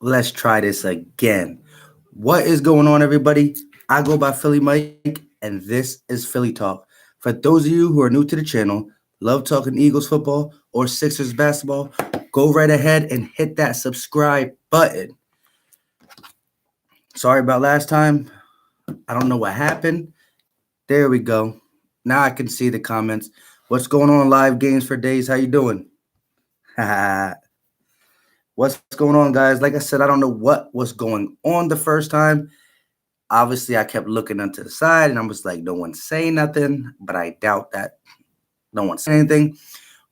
Let's try this again. What is going on, everybody? I go by Philly Mike, and this is Philly Talk. For those of you who are new to the channel, love talking Eagles football or Sixers basketball, go right ahead and hit that subscribe button. Sorry about last time. I don't know what happened. There we go. Now I can see the comments. What's going on, live games for days? How you doing? What's going on, guys? Like I said, I don't know what was going on the first time. Obviously, I kept looking onto the side, and I was like, no one's saying nothing, but I doubt that no one's saying anything.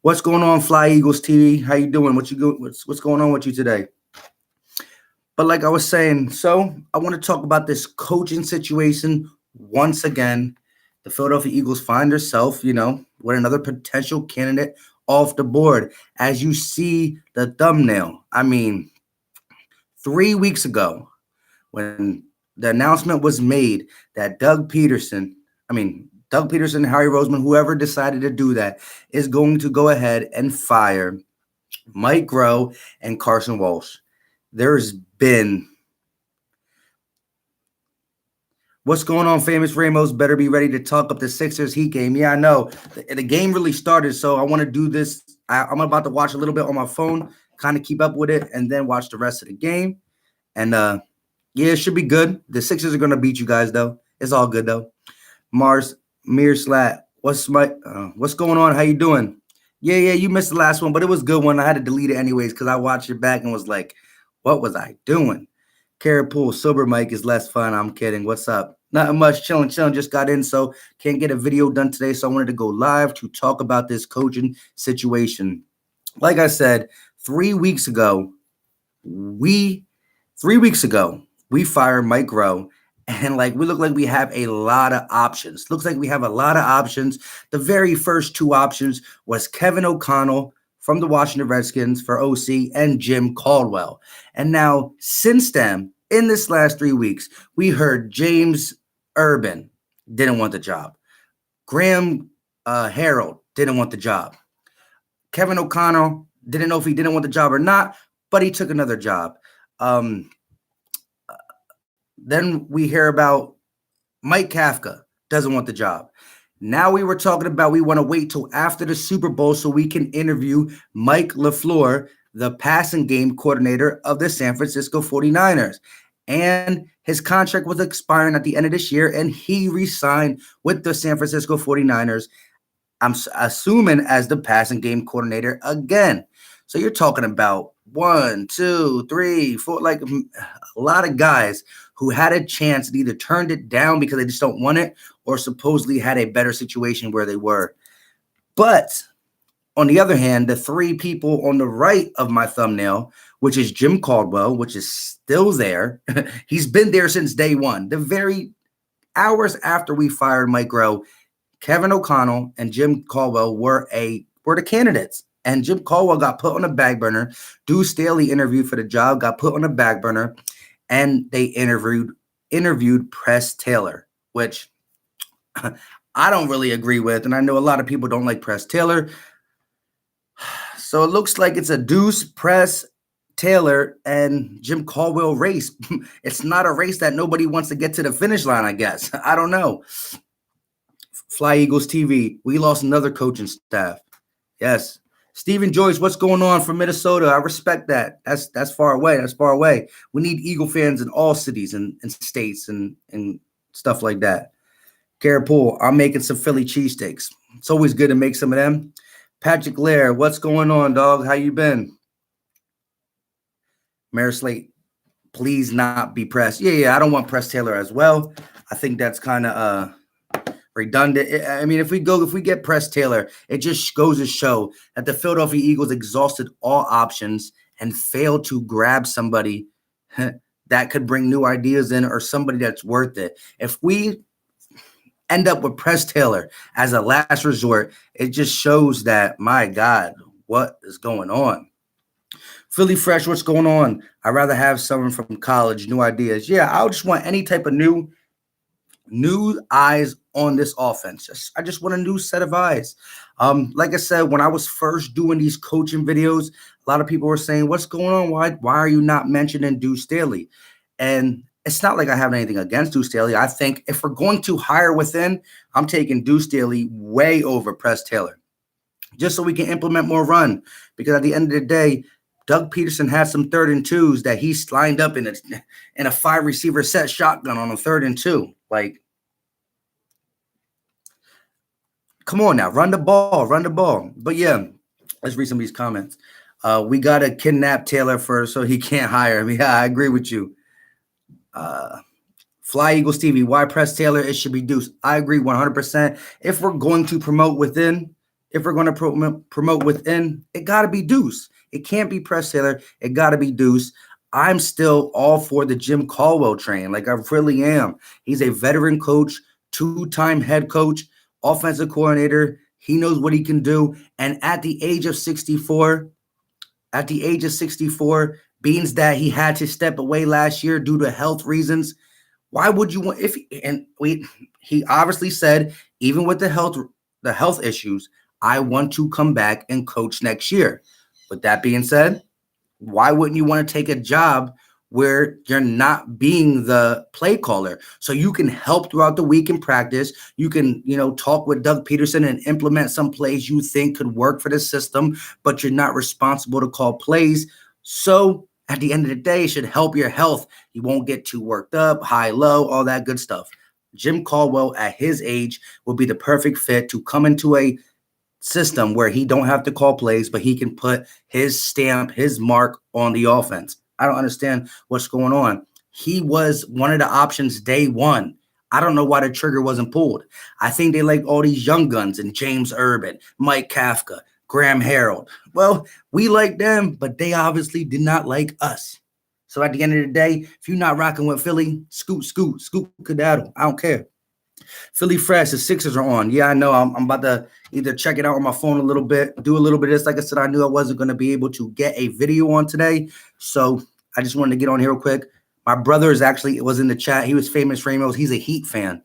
What's going on, Fly Eagles TV? How you doing? What's going on with you today? But like I was saying, so I want to talk about this coaching situation once again. The Philadelphia Eagles find themselves, with another potential candidate off the board. As you see the thumbnail, 3 weeks ago, when the announcement was made that Doug Peterson, Harry Roseman, whoever decided to do that, is going to go ahead and fire Mike Groh and Carson Walch. There's been... What's going on, Famous Ramos? Better be ready to talk up the Sixers Heat game. Yeah, I know. The game really started, so I want to do this. I'm about to watch a little bit on my phone, kind of keep up with it, and then watch the rest of the game. And, it should be good. The Sixers are going to beat you guys, though. It's all good, though. Mir Slat, what's going on? How you doing? Yeah, you missed the last one, but it was a good one. I had to delete it anyways because I watched it back and was like, what was I doing? Carapool, sober Mike is less fun. I'm kidding. What's up? Not much. Chilling. Just got in, so can't get a video done today. So I wanted to go live to talk about this coaching situation. Like I said, 3 weeks ago, we fired Mike Groh, and we look like we have a lot of options. Looks like we have a lot of options. The very first two options was Kevin O'Connell from the Washington Redskins for OC and Jim Caldwell. And now, since then, in this last 3 weeks, we heard James Urban didn't want the job. Graham Harold didn't want the job. Kevin O'Connell didn't know if he didn't want the job or not, but he took another job. Then we hear about Mike Kafka doesn't want the job. Now we were talking about we want to wait till after the Super Bowl so we can interview Mike LaFleur, the passing game coordinator of the San Francisco 49ers. And his contract was expiring at the end of this year, and he re-signed with the San Francisco 49ers, I'm assuming as the passing game coordinator again. So you're talking about 1, 2, 3, 4, a lot of guys who had a chance and either turned it down because they just don't want it or supposedly had a better situation where they were. But on the other hand, the three people on the right of my thumbnail, which is Jim Caldwell, which is still there. He's been there since day one. The very hours after we fired Mike Groh, Kevin O'Connell and Jim Caldwell were the candidates. And Jim Caldwell got put on a back burner. Deuce Staley interviewed for the job, got put on a back burner, and they interviewed Press Taylor, which I don't really agree with. And I know a lot of people don't like Press Taylor. So it looks like it's a Deuce, Press, Taylor, and Jim Caldwell race. It's not a race that nobody wants to get to the finish line, I guess. I don't know. Fly Eagles TV, we lost another coaching staff. Yes. Stephen Joyce, what's going on from Minnesota? I respect that. That's far away. That's far away. We need Eagle fans in all cities and states and stuff like that. Carapool, I'm making some Philly cheesesteaks. It's always good to make some of them. Patrick Lair, what's going on, dog? How you been? Mayor Slate, please not be Pressed. Yeah, I don't want Press Taylor as well. I think that's kind of redundant. I mean, if we get Press Taylor, it just goes to show that the Philadelphia Eagles exhausted all options and failed to grab somebody that could bring new ideas in or somebody that's worth it. If we end up with Press Taylor as a last resort, it just shows that, my God, what is going on? Philly Fresh, what's going on? I'd rather have someone from college, new ideas. Yeah, I just want any type of new eyes on this offense. I just want a new set of eyes. Like I said, when I was first doing these coaching videos, A lot of people were saying, "What's going on? Why are you not mentioning Deuce Staley?" And it's not like I have anything against Deuce Staley. I think if we're going to hire within, I'm taking Deuce Staley way over Press Taylor, just so we can implement more run. Because at the end of the day, Doug Peterson had some 3rd and 2s that he's lined up in a 5 receiver set shotgun on a 3rd and 2. Like, come on now, run the ball. But yeah, let's read some of these comments. We got to kidnap Taylor first so he can't hire him. Yeah, I agree with you. Fly Eagles TV, why Press Taylor? It should be Deuce. I agree 100%. If we're going to promote within, it got to be Deuce. It can't be Press Taylor. It got to be Deuce. I'm still all for the Jim Caldwell train. Like, I really am. He's a veteran coach, 2-time head coach, offensive coordinator. He knows what he can do. And at the age of 64, being that he had to step away last year due to health reasons, why would you want he obviously said, even with the health issues, I want to come back and coach next year. With that being said, why wouldn't you want to take a job where you're not being the play caller? So you can help throughout the week in practice. You can, talk with Doug Peterson and implement some plays you think could work for the system, but you're not responsible to call plays. So at the end of the day, it should help your health. You won't get too worked up, high, low, all that good stuff. Jim Caldwell, at his age, will be the perfect fit to come into a system where he don't have to call plays, but he can put his stamp, his mark on the offense. I don't understand what's going on. He was one of the options day one. I don't know why the trigger wasn't pulled. I think they like all these young guns and James Urban, Mike Kafka, Graham Harrell. Well, we like them, but they obviously did not like us. So at the end of the day, if you're not rocking with Philly, scoot, cadaddle. I don't care. Philly Fresh, the Sixers are on. Yeah, I know. I'm about to either check it out on my phone a little bit, do a little bit of this. Like I said, I knew I wasn't going to be able to get a video on today. So I just wanted to get on here real quick. My brother was in the chat. He was Famous Ramos. He's a Heat fan.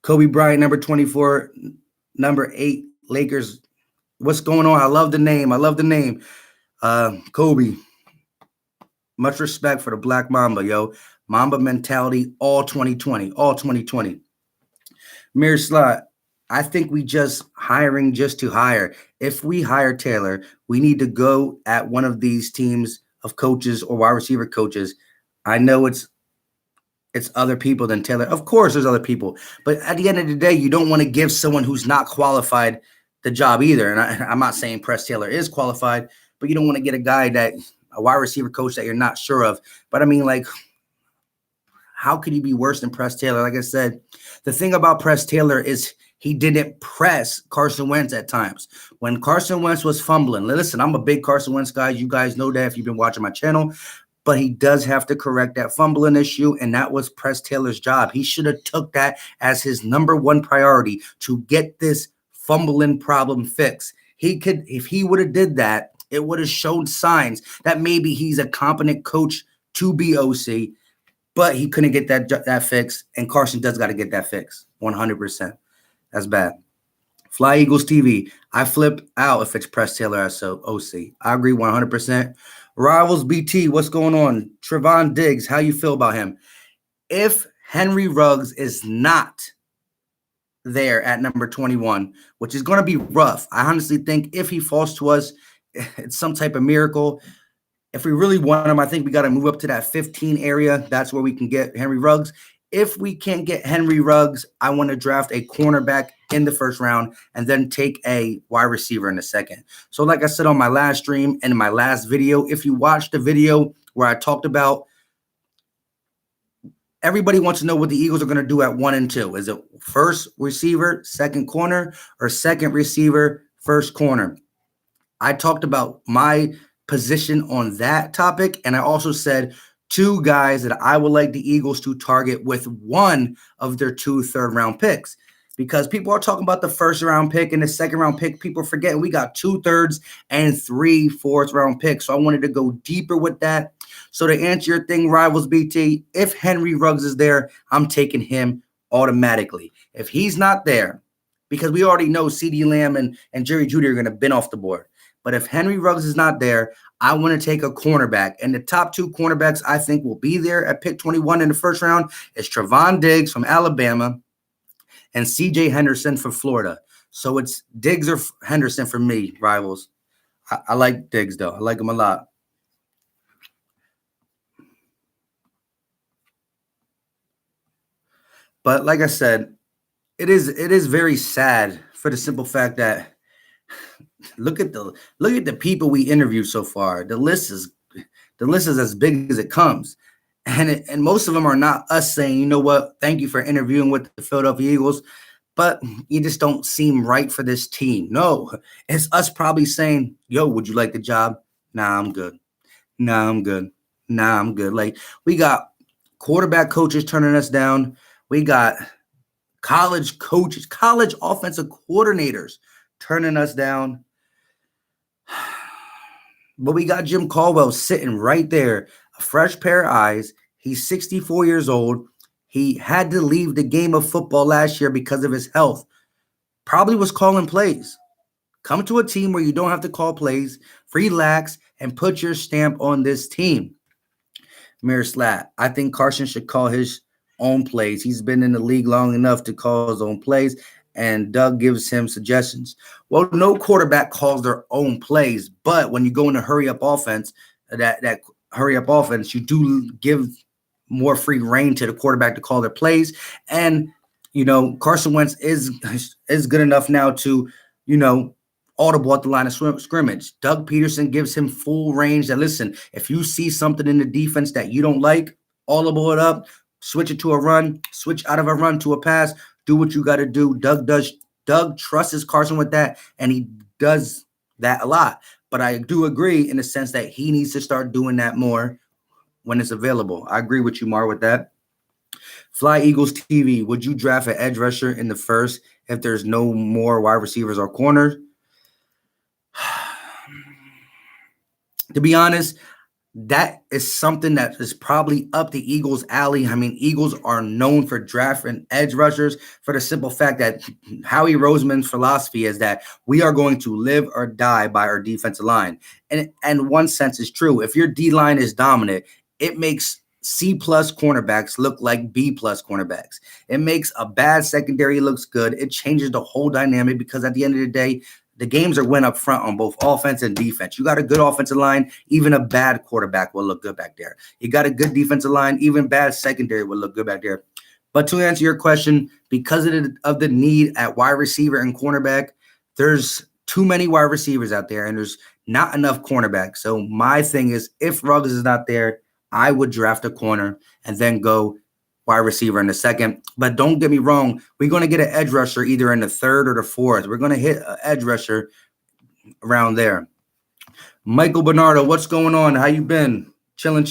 Kobe Bryant, number 24, number 8, Lakers. What's going on? I love the name. Kobe. Much respect for the Black Mamba, yo. Mamba mentality, all 2020. Mir Slot, I think we just hiring just to hire. If we hire Taylor, we need to go at one of these teams of coaches or wide receiver coaches. I know it's other people than Taylor. Of course, there's other people. But at the end of the day, you don't want to give someone who's not qualified the job either. And I'm not saying Press Taylor is qualified, but you don't want to get a wide receiver coach that you're not sure of. But I mean, like, how could he be worse than Press Taylor? Like I said, the thing about Press Taylor is he didn't press Carson Wentz at times. When Carson Wentz was fumbling, listen, I'm a big Carson Wentz guy. You guys know that if you've been watching my channel. But he does have to correct that fumbling issue, and that was Press Taylor's job. He should have took that as his number one priority to get this fumbling problem fixed. If he would have did that, it would have shown signs that maybe he's a competent coach to be OC. But he couldn't get that fixed, and Carson does got to get that fixed, 100%. That's bad. Fly Eagles TV, I flip out if it's Press Taylor as OC. I agree 100%. Rivals BT, what's going on? Trevon Diggs, how you feel about him? If Henry Ruggs is not there at number 21, which is going to be rough, I honestly think if he falls to us, it's some type of miracle. If we really want him, I think we got to move up to that 15 area. That's where we can get Henry Ruggs. If we can't get Henry Ruggs, I want to draft a cornerback in the first round and then take a wide receiver in the second. So like I said on my last stream and in my last video, if you watched the video where I talked about everybody wants to know what the Eagles are going to do at 1 and 2. Is it first receiver, second corner, or second receiver, first corner? I talked about my position on that topic, and I also said 2 guys that I would like the Eagles to target with one of their 2 third-round picks, because people are talking about the first-round pick and the second-round pick. People forget we got 2 thirds and 3 fourth-round picks, so I wanted to go deeper with that. So to answer your thing, Rivals BT, if Henry Ruggs is there, I'm taking him automatically. If he's not there, because we already know CeeDee Lamb and Jerry Jeudy are going to bin off the board. But if Henry Ruggs is not there, I want to take a cornerback. And the top two cornerbacks I think will be there at pick 21 in the first round is Trevon Diggs from Alabama and CJ Henderson for Florida. So it's Diggs or Henderson for me, rivals. I like Diggs, though. I like him a lot. But like I said, it is very sad for the simple fact that look at the people we interviewed so far. The list is as big as it comes. And most of them are not us saying, you know what, thank you for interviewing with the Philadelphia Eagles, but you just don't seem right for this team. No, it's us probably saying, yo, would you like the job? Nah, I'm good. Nah, I'm good. Nah, I'm good. Like, we got quarterback coaches turning us down. We got college coaches, college offensive coordinators turning us down. But we got Jim Caldwell sitting right there, a fresh pair of eyes. He's 64 years old. He had to leave the game of football last year because of his health. Probably was calling plays. Come to a team where you don't have to call plays, relax, and put your stamp on this team. Mir Slat, I think Carson should call his own plays. He's been in the league long enough to call his own plays, and Doug gives him suggestions. Well, no quarterback calls their own plays, but when you go into hurry up offense, that hurry up offense, you do give more free reign to the quarterback to call their plays. And Carson Wentz is good enough now to audible at the line of scrimmage. Doug Peterson gives him full range that, listen, if you see something in the defense that you don't like, audible it up, switch it to a run, switch out of a run to a pass, do what you got to do. Doug trusts Carson with that, and he does that a lot. But I do agree in the sense that he needs to start doing that more when it's available. I agree with you, Mar, with that. Fly Eagles TV, would you draft an edge rusher in the first if there's no more wide receivers or corners? To be honest, that is something that is probably up the Eagles' alley. I mean, Eagles are known for drafting edge rushers for the simple fact that Howie Roseman's philosophy is that we are going to live or die by our defensive line. And one sense is true. If your D-line is dominant, it makes C-plus cornerbacks look like B-plus cornerbacks. It makes a bad secondary looks good. It changes the whole dynamic because at the end of the day, the games are win up front on both offense and defense. You got a good offensive line, even a bad quarterback will look good back there. You got a good defensive line, even bad secondary will look good back there. But to answer your question, because of the need at wide receiver and cornerback, there's too many wide receivers out there, and there's not enough cornerbacks. So my thing is, if Ruggs is not there, I would draft a corner and then go wide receiver in the second. But don't get me wrong, we're going to get an edge rusher either in the third or the fourth. We're going to hit an edge rusher around there. Michael Bernardo, what's going on? How you been? Chilling?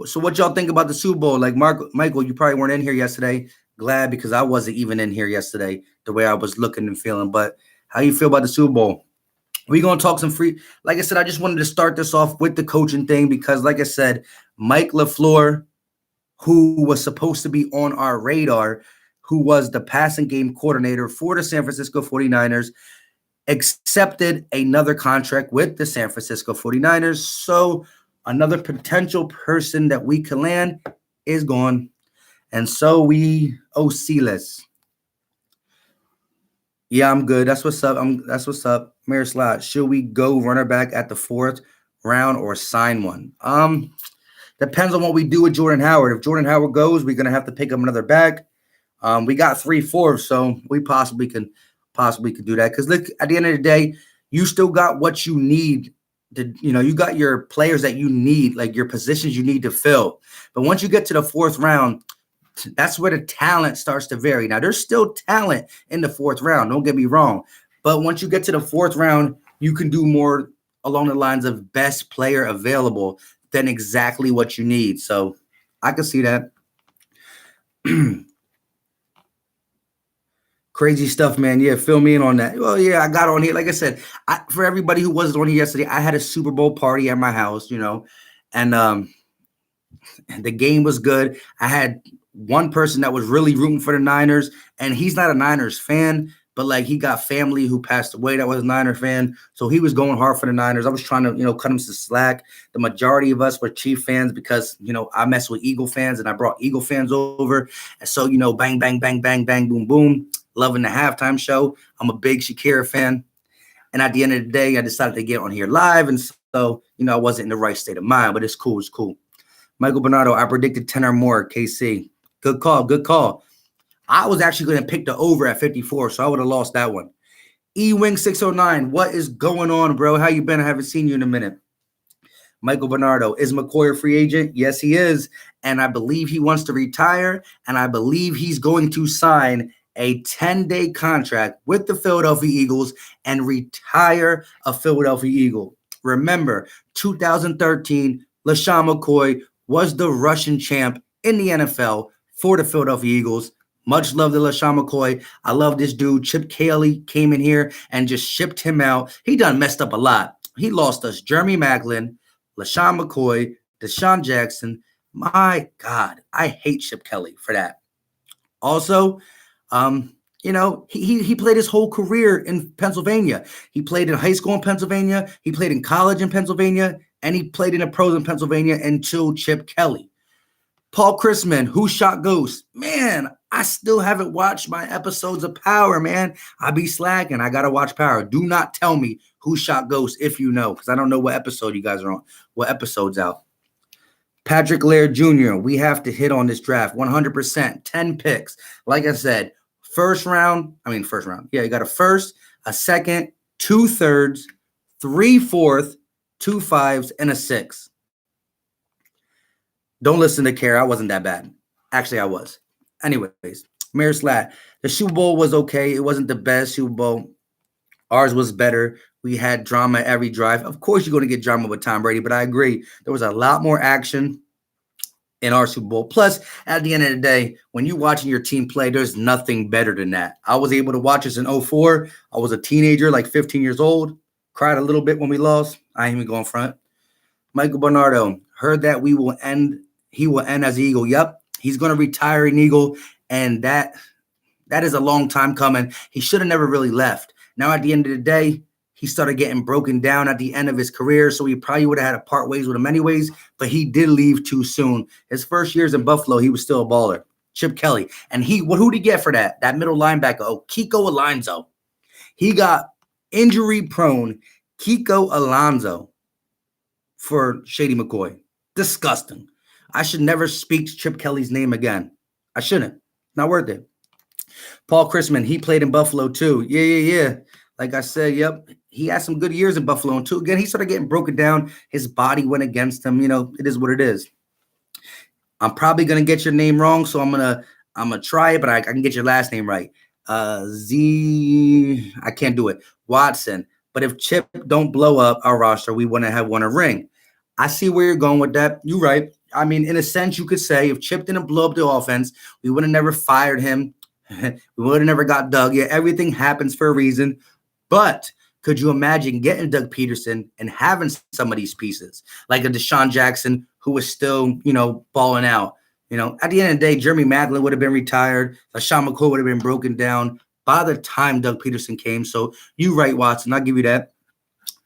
So what y'all think about the Super Bowl? Like, Michael, you probably weren't in here yesterday. Glad, because I wasn't even in here yesterday the way I was looking and feeling. But how you feel about the Super Bowl? We're going to talk some free. Like I said, I just wanted to start this off with the coaching thing because, like I said, Mike LaFleur, who was supposed to be on our radar, who was the passing game coordinator for the San Francisco 49ers, accepted another contract with the San Francisco 49ers. So another potential person that we can land is gone. And so we OC-less. Yeah, I'm good. That's what's up. That's what's up. Mayor Slot, should we go runner back at the 4th round or sign one? Depends on what we do with Jordan Howard. If Jordan Howard goes, we're gonna have to pick up another back. We got 3-4, so we possibly can do that. Because look, at the end of the day, you still got what you need. You got your players that you need, like your positions you need to fill. But once you get to the 4th round, that's where the talent starts to vary. Now, there's still talent in the 4th round. Don't get me wrong. But once you get to the 4th round, you can do more along the lines of best player available than exactly what you need. So I can see that. Crazy stuff, man. Yeah, fill me in on that. Well, yeah, I got on here. Like I said, for everybody who wasn't on here yesterday, I had a Super Bowl party at my house, and the game was good. I had one person that was really rooting for the Niners, and he's not a Niners fan, but like he got family who passed away that was a Niner fan. So he was going hard for the Niners. I was trying to, cut him some slack. The majority of us were Chief fans because, I mess with Eagle fans and I brought Eagle fans over. And so, bang, bang, bang, bang, bang, boom, boom. Loving the halftime show. I'm a big Shakira fan. And at the end of the day, I decided to get on here live. And so, I wasn't in the right state of mind, but it's cool. It's cool. Michael Bernardo, I predicted 10 or more, KC. Good call. Good call. I was actually going to pick the over at 54, so I would have lost that one. E-Wing 609, what is going on, bro? How you been? I haven't seen you in a minute. Michael Bernardo, is McCoy a free agent? Yes, he is. And I believe he wants to retire, and I believe he's going to sign a 10-day contract with the Philadelphia Eagles and retire a Philadelphia Eagle. Remember, 2013, LeSean McCoy was the Russian champ in the NFL for the Philadelphia Eagles. Much love to LeSean McCoy. I love this dude. Chip Kelly came in here and just shipped him out. He done messed up a lot. He lost us Jeremy Maclin, LeSean McCoy, Deshaun Jackson. My God, I hate Chip Kelly for that. Also, he played his whole career in Pennsylvania. He played in high school in Pennsylvania. He played in college in Pennsylvania. And he played in the pros in Pennsylvania until Chip Kelly. Paul Chrisman, Who Shot Ghost? Man, I still haven't watched my episodes of Power, man. I be slacking. I got to watch Power. Do not tell me Who Shot Ghost if you know, because I don't know what episode you guys are on, what episode's out. Patrick Laird Jr., we have to hit on this draft 100%, 10 picks. Like I said, first round. Yeah, you got a first, a second, 2 thirds, 3 fourths, 2 5s, and a 6. Don't listen to Kara. I wasn't that bad. Actually, I was. Anyways, Mayor Slat, the Super Bowl was okay. It wasn't the best Super Bowl. Ours was better. We had drama every drive. Of course, you're going to get drama with Tom Brady, but I agree. There was a lot more action in our Super Bowl. Plus, at the end of the day, when you're watching your team play, there's nothing better than that. I was able to watch this in 2004. I was a teenager, like 15 years old. Cried a little bit when we lost. I ain't even going front. Michael Bernardo, heard that he will end as an Eagle. Yep, he's going to retire an Eagle, and that is a long time coming. He should have never really left. Now, at the end of the day, he started getting broken down at the end of his career, so he probably would have had to part ways with him anyways, but he did leave too soon. His first years in Buffalo, he was still a baller. Chip Kelly. And who did he get for that? That middle linebacker, Kiko Alonso. He got injury-prone Kiko Alonso for Shady McCoy. Disgusting. I should never speak Chip Kelly's name again. I shouldn't. Not worth it. Paul Chrisman, he played in Buffalo too. Yeah. Like I said, yep. He had some good years in Buffalo too. Again, he started getting broken down. His body went against him. It is what it is. I'm probably gonna get your name wrong, so I'm gonna try it, but I can get your last name right. I can't do it. Watson. But if Chip don't blow up our roster, we wouldn't have won a ring. I see where you're going with that. You're right. I mean, in a sense, you could say if Chip didn't blow up the offense, we would have never fired him. We would have never got Doug. Yeah, everything happens for a reason. But could you imagine getting Doug Peterson and having some of these pieces, like a Deshaun Jackson, who was still, balling out? At the end of the day, Jeremy Maclin would have been retired. LeSean McCoy would have been broken down by the time Doug Peterson came. So you right, Watson. I'll give you that.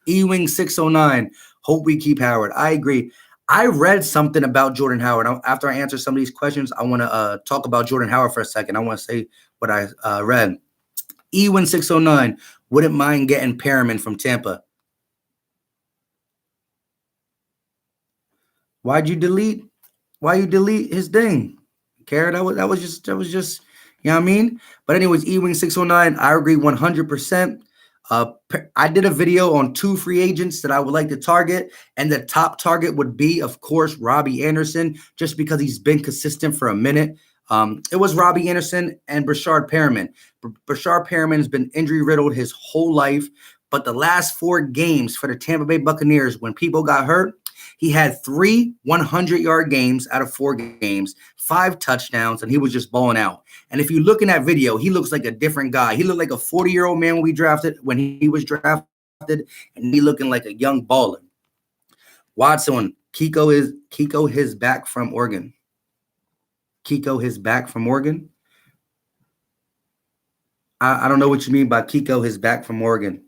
E-Wing 609. Hope we keep Howard. I agree. I read something about Jordan Howard. After I answer some of these questions, I want to talk about Jordan Howard for a second. I want to say what I read. E-Win 609, wouldn't mind getting Perriman from Tampa. Why you delete his thing? Kara, that was just, you know what I mean? But anyways, E-Wing 609, I agree 100%. I did a video on 2 free agents that I would like to target, and the top target would be, of course, Robbie Anderson, just because he's been consistent for a minute. It was Robbie Anderson and Brashard Perriman. Brashard Perriman has been injury-riddled his whole life, but the last 4 games for the Tampa Bay Buccaneers, when people got hurt, he had 3 100-yard games out of 4 games, 5 touchdowns, and he was just balling out. And if you look in that video, he looks like a different guy. He looked like a 40-year-old man when he was drafted, and he looking like a young baller. Watson, Kiko his back from Oregon. Kiko his back from Oregon. I don't know what you mean by Kiko is back from Oregon.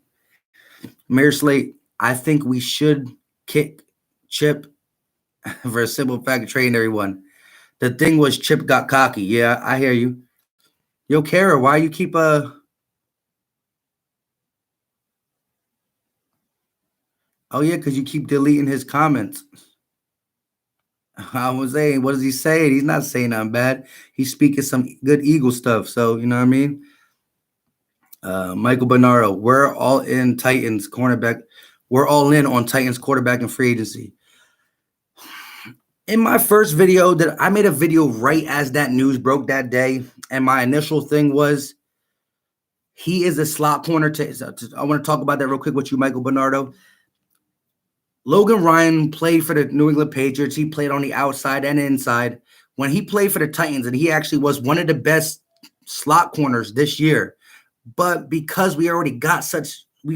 Mayor Slate, I think we should kick Chip for a simple fact of trading everyone. The thing was Chip got cocky. Yeah, I hear you. Yo, Kara, why you keep Oh yeah, because you keep deleting his comments. I was saying, what is he saying? He's not saying nothing bad. He's speaking some good Eagle stuff. So you know what I mean? Michael Bernardo, we're all in Titans cornerback. We're all in on Titans quarterback and free agency. In my first video, that I made a video right as that news broke that day, and my initial thing was he is a slot corner. I want to talk about that real quick with you, Michael Bernardo. Logan Ryan played for the New England Patriots. He played on the outside and inside. When he played for the Titans, and he actually was one of the best slot corners this year. But because we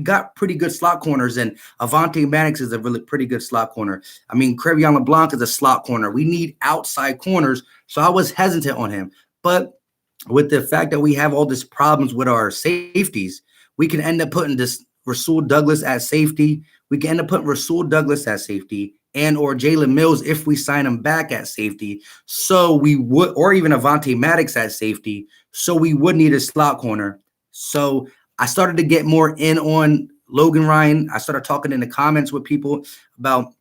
got pretty good slot corners, and Avonte Maddox is a really pretty good slot corner. I mean, Crevion LeBlanc is a slot corner. We need outside corners, so I was hesitant on him. But with the fact that we have all these problems with our safeties, we can end up putting this Rasul Douglas at safety. We can end up putting Rasul Douglas at safety and or Jalen Mills if we sign him back at safety. So we would, or even Avonte Maddox at safety. So we would need a slot corner. So I started to get more in on Logan Ryan. I started talking in the comments with people about,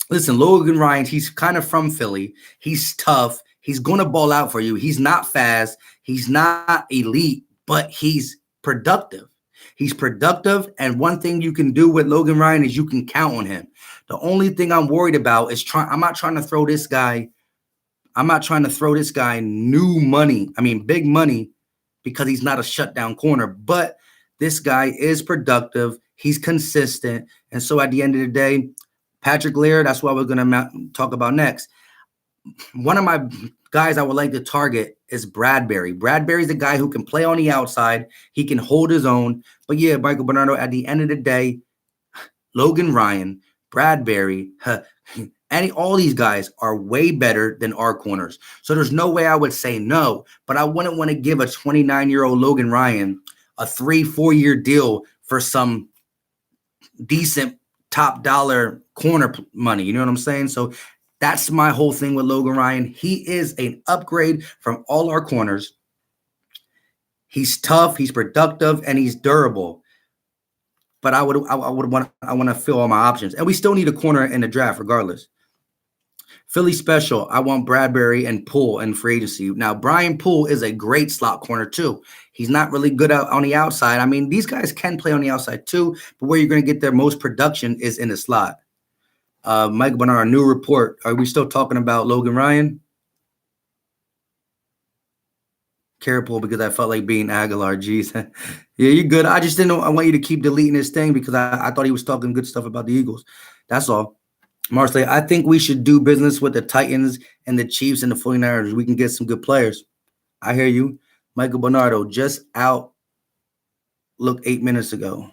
listen, Logan Ryan, he's kind of from Philly. He's tough. He's going to ball out for you. He's not fast. He's not elite, but he's productive. He's productive, and one thing you can do with Logan Ryan is you can count on him. The only thing I'm worried about is I'm not trying to throw this guy new money. I mean, big money, because he's not a shutdown corner. But this guy is productive. He's consistent. And so at the end of the day, Patrick Laird, that's what we're going to talk about next. One of my guys I would like to target is Bradbury. Bradbury's the guy who can play on the outside. He can hold his own. But yeah, Michael Bernardo, at the end of the day, Logan Ryan, Bradbury, all these guys are way better than our corners. So there's no way I would say no, but I wouldn't want to give a 29-year-old Logan Ryan a 3-4 year deal for some decent top dollar corner money. You know what I'm saying? So that's my whole thing with Logan Ryan. He is an upgrade from all our corners. He's tough, he's productive, and he's durable. But I want to fill all my options. And we still need a corner in the draft regardless. Philly special, I want Bradbury and Poole in free agency. Now, Brian Poole is a great slot corner too. He's not really good out on the outside. I mean, these guys can play on the outside too, but where you're going to get their most production is in the slot. Michael Bernard, new report. Are we still talking about Logan Ryan? Careful, because I felt like being Aguilar. Jeez. Yeah, you're good. I just didn't know. I want you to keep deleting this thing because I thought he was talking good stuff about the Eagles. That's all. Marsley, I think we should do business with the Titans and the Chiefs and the 49ers. We can get some good players. I hear you. Michael Bernardo, just out. Look 8 minutes ago.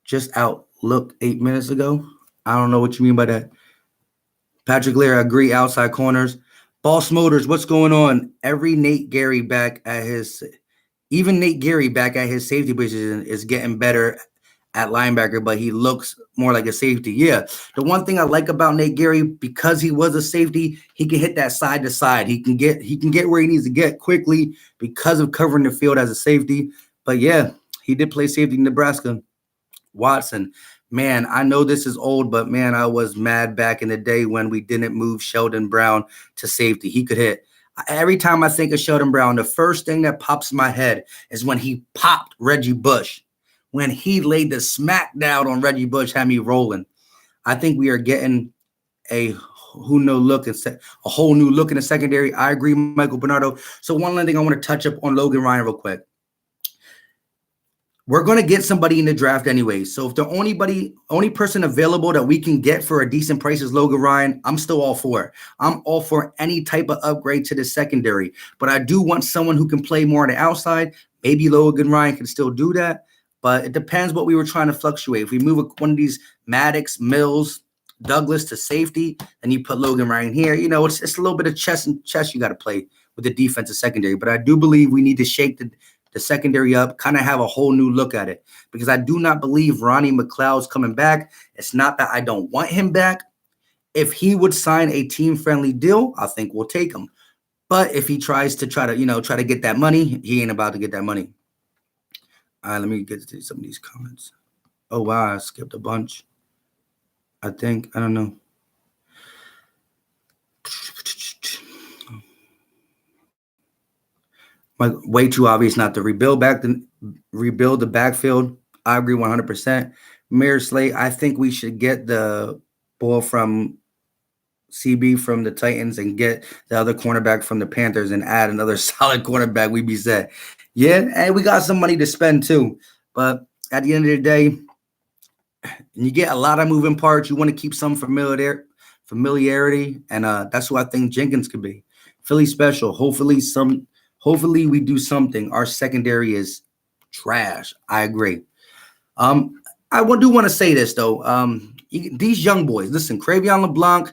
Just out. Look 8 minutes ago. I don't know what you mean by that. Patrick Lear, agree, outside corners. Boss Motors, what's going on? Even Nate Gary back at his safety position is getting better at linebacker, but he looks more like a safety. Yeah. The one thing I like about Nate Gary, because he was a safety, he can hit that side to side. He can get where he needs to get quickly because of covering the field as a safety. But yeah, he did play safety in Nebraska. Watson, man, I know this is old, but man, I was mad back in the day when we didn't move Sheldon Brown to safety. He could hit. Every time I think of Sheldon Brown, the first thing that pops in my head is when he popped Reggie Bush. When he laid the smack down on Reggie Bush, had me rolling. I think we are getting a whole new look in the secondary. I agree, Michael Bernardo. So one other thing I want to touch up on Logan Ryan real quick. We're going to get somebody in the draft anyway. So if the only person available that we can get for a decent price is Logan Ryan, I'm still all for it. I'm all for any type of upgrade to the secondary. But I do want someone who can play more on the outside. Maybe Logan Ryan can still do that. But it depends what we were trying to fluctuate. If we move one of these Maddox, Mills, Douglas to safety, and you put Logan Ryan here, you know, it's a little bit of chess you got to play with the defensive secondary. But I do believe we need to shake the secondary up, kind of have a whole new look at it. Because I do not believe Ronnie McLeod's coming back. It's not that I don't want him back. If he would sign a team-friendly deal, I think we'll take him. But if he tries to try to get that money, he ain't about to get that money. All right, let me get to some of these comments. Oh, wow, I skipped a bunch. I think. I don't know. Like, way too obvious not to rebuild the backfield. I agree 100%. Mayor Slate, I think we should get the ball from CB from the Titans and get the other cornerback from the Panthers and add another solid cornerback. We'd be set. Yeah, and we got some money to spend too. But at the end of the day, you get a lot of moving parts. You want to keep some familiarity, and that's who I think Jenkins could be. Philly special. Hopefully we do something. Our secondary is trash. I agree. I do want to say this though. These young boys, listen, Cre'Von LeBlanc,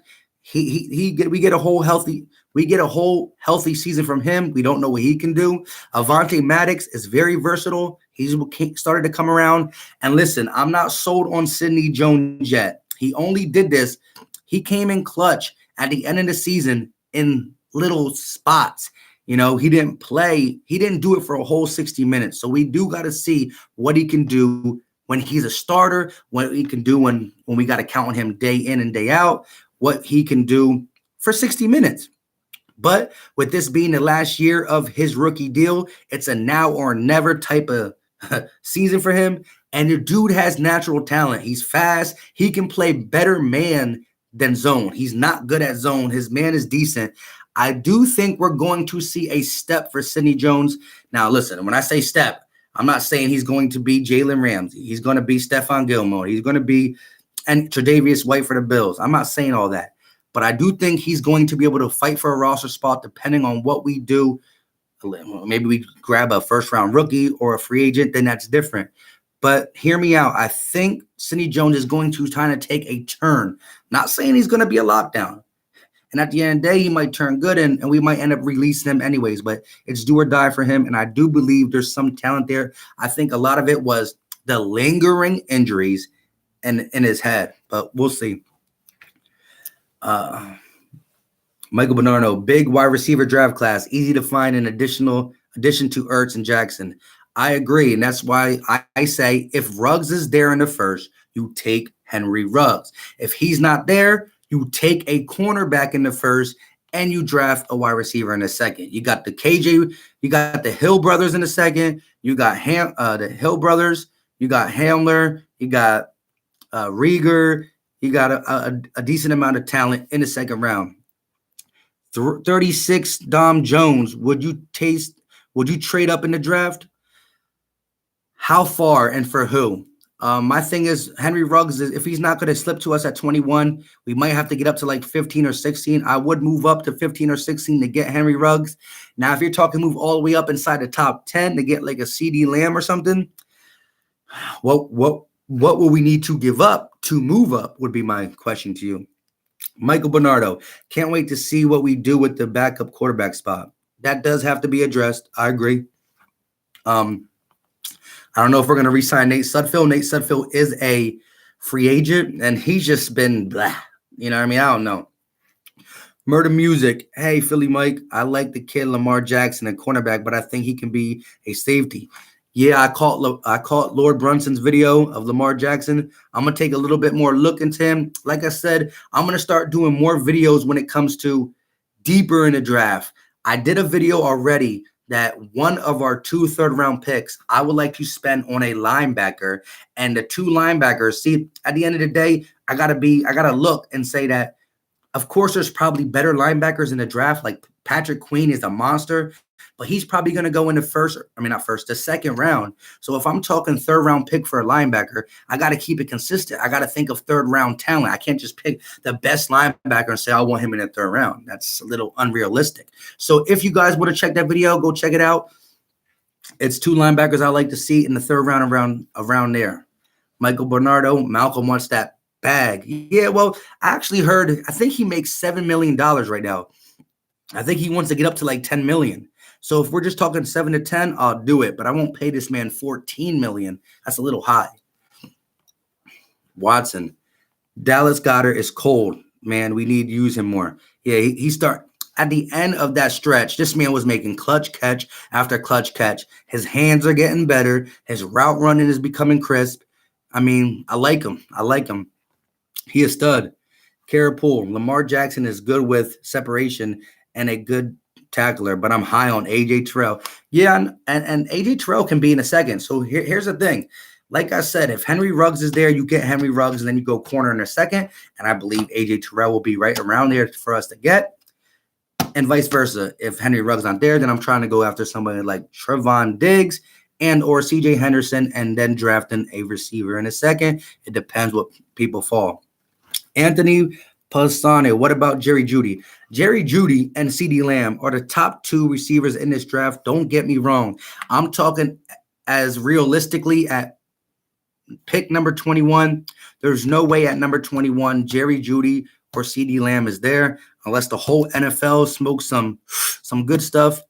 we get a whole healthy season from him. We don't know what he can do. Avonte Maddox is very versatile. He's started to come around. And listen, I'm not sold on Sidney Jones yet. He only did this. He came in clutch at the end of the season in little spots. He didn't play. He didn't do it for a whole 60 minutes. So we do got to see what he can do when he's a starter, what he can do when we got to count on him day in and day out, what he can do for 60 minutes. But with this being the last year of his rookie deal, it's a now or never type of season for him. And the dude has natural talent. He's fast. He can play better man than zone. He's not good at zone. His man is decent. I do think we're going to see a step for Sidney Jones. Now, listen, when I say step, I'm not saying he's going to be Jalen Ramsey. He's going to be Stephon Gilmore. He's going to be Tre'Davious White for the Bills. I'm not saying all that. But I do think he's going to be able to fight for a roster spot depending on what we do. Maybe we grab a first-round rookie or a free agent, then that's different. But hear me out. I think Sidney Jones is going to kind of take a turn. Not saying he's going to be a lockdown. And at the end of the day, he might turn good, and we might end up releasing him anyways. But it's do or die for him, and I do believe there's some talent there. I think a lot of it was the lingering injuries in his head. But we'll see. Michael Bernardo, big wide receiver draft class, easy to find an addition to Ertz and Jackson. I agree, and that's why I say if Ruggs is there in the first, you take Henry Ruggs. If he's not there, you take a cornerback in the first, and you draft a wide receiver in the second. You got the Hill brothers in the second. You got the Hill brothers. You got Hamler. You got Rieger. You got a decent amount of talent in the second round. 36 Dom Jones. Would you trade up in the draft? How far and for who? My thing is Henry Ruggs, if he's not going to slip to us at 21, we might have to get up to like 15 or 16. I would move up to 15 or 16 to get Henry Ruggs. Now, if you're talking move all the way up inside the top 10 to get like a CD Lamb or something, what will we need to give up to move up would be my question to you. Michael Bernardo, can't wait to see what we do with the backup quarterback spot. That does have to be addressed. I agree. I don't know if we're going to re-sign Nate Sudfeld. Nate Sudfeld is a free agent, and he's just been blah. You know what I mean? I don't know. Murder Music. Hey, Philly Mike, I like the kid Lamar Jackson, a cornerback, but I think he can be a safety. Yeah, I caught Lord Brunson's video of Lamar Jackson. I'm going to take a little bit more look into him. Like I said, I'm going to start doing more videos when it comes to deeper in the draft. I did a video already that one of our 2 third-round picks I would like to spend on a linebacker. And the 2 linebackers, see, at the end of the day, I gotta look and say that, of course, there's probably better linebackers in the draft. Like Patrick Queen is a monster, but he's probably going to go in the second round. So if I'm talking third-round pick for a linebacker, I got to keep it consistent. I got to think of third-round talent. I can't just pick the best linebacker and say I want him in the third round. That's a little unrealistic. So if you guys want to check that video, go check it out. It's 2 linebackers I like to see in the third round around there. Michael Bernardo, Malcolm wants that bag. Yeah, well, I actually heard, I think he makes $7 million right now. I think he wants to get up to like $10 million. So if we're just talking 7 to 10, I'll do it, but I won't pay this man 14 million. That's a little high. Watson. Dallas Goedert is cold. Man, we need to use him more. Yeah, he start at the end of that stretch. This man was making clutch catch after clutch catch. His hands are getting better. His route running is becoming crisp. I mean, I like him. He a stud. Kara Poole. Lamar Jackson is good with separation and a good tackler, but I'm high on AJ Terrell. Yeah, and AJ Terrell can be in a second. So here's the thing. Like I said, if Henry Ruggs is there, you get Henry Ruggs, and then you go corner in a second. And I believe AJ Terrell will be right around there for us to get. And vice versa. If Henry Ruggs not there, then I'm trying to go after somebody like Trevon Diggs and or CJ Henderson, and then drafting a receiver in a second. It depends what people fall. Anthony Pasane. What about Jerry Jeudy? Jerry Jeudy and CeeDee Lamb are the top 2 receivers in this draft. Don't get me wrong. I'm talking as realistically at pick number 21. There's no way at number 21 Jerry Jeudy or CeeDee Lamb is there unless the whole NFL smokes some good stuff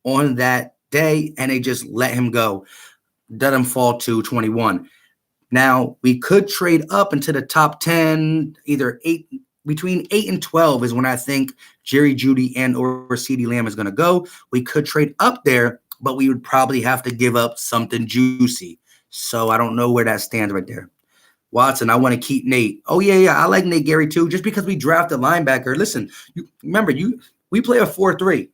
on that day and they just let him go. Let him fall to 21. Now, we could trade up into the top 10, either 8, between 8 and 12 is when I think Jerry Jeudy and or CeeDee Lamb is going to go. We could trade up there, but we would probably have to give up something juicy. So I don't know where that stands right there. Watson, I want to keep Nate. Oh, yeah, I like Nate Gary too, just because we drafted a linebacker. Listen, we play a 4-3.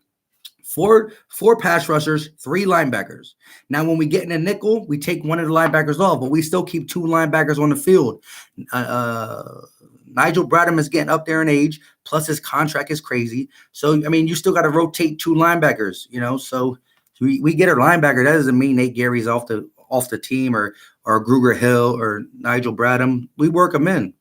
Four pass rushers, 3 linebackers. Now, when we get in a nickel, we take one of the linebackers off, but we still keep 2 linebackers on the field. Nigel Bradham is getting up there in age, plus his contract is crazy. So, I mean, you still got to rotate 2 linebackers, so we get our linebacker. That doesn't mean Nate Gary's off the team or Gruger Hill or Nigel Bradham. We work them in.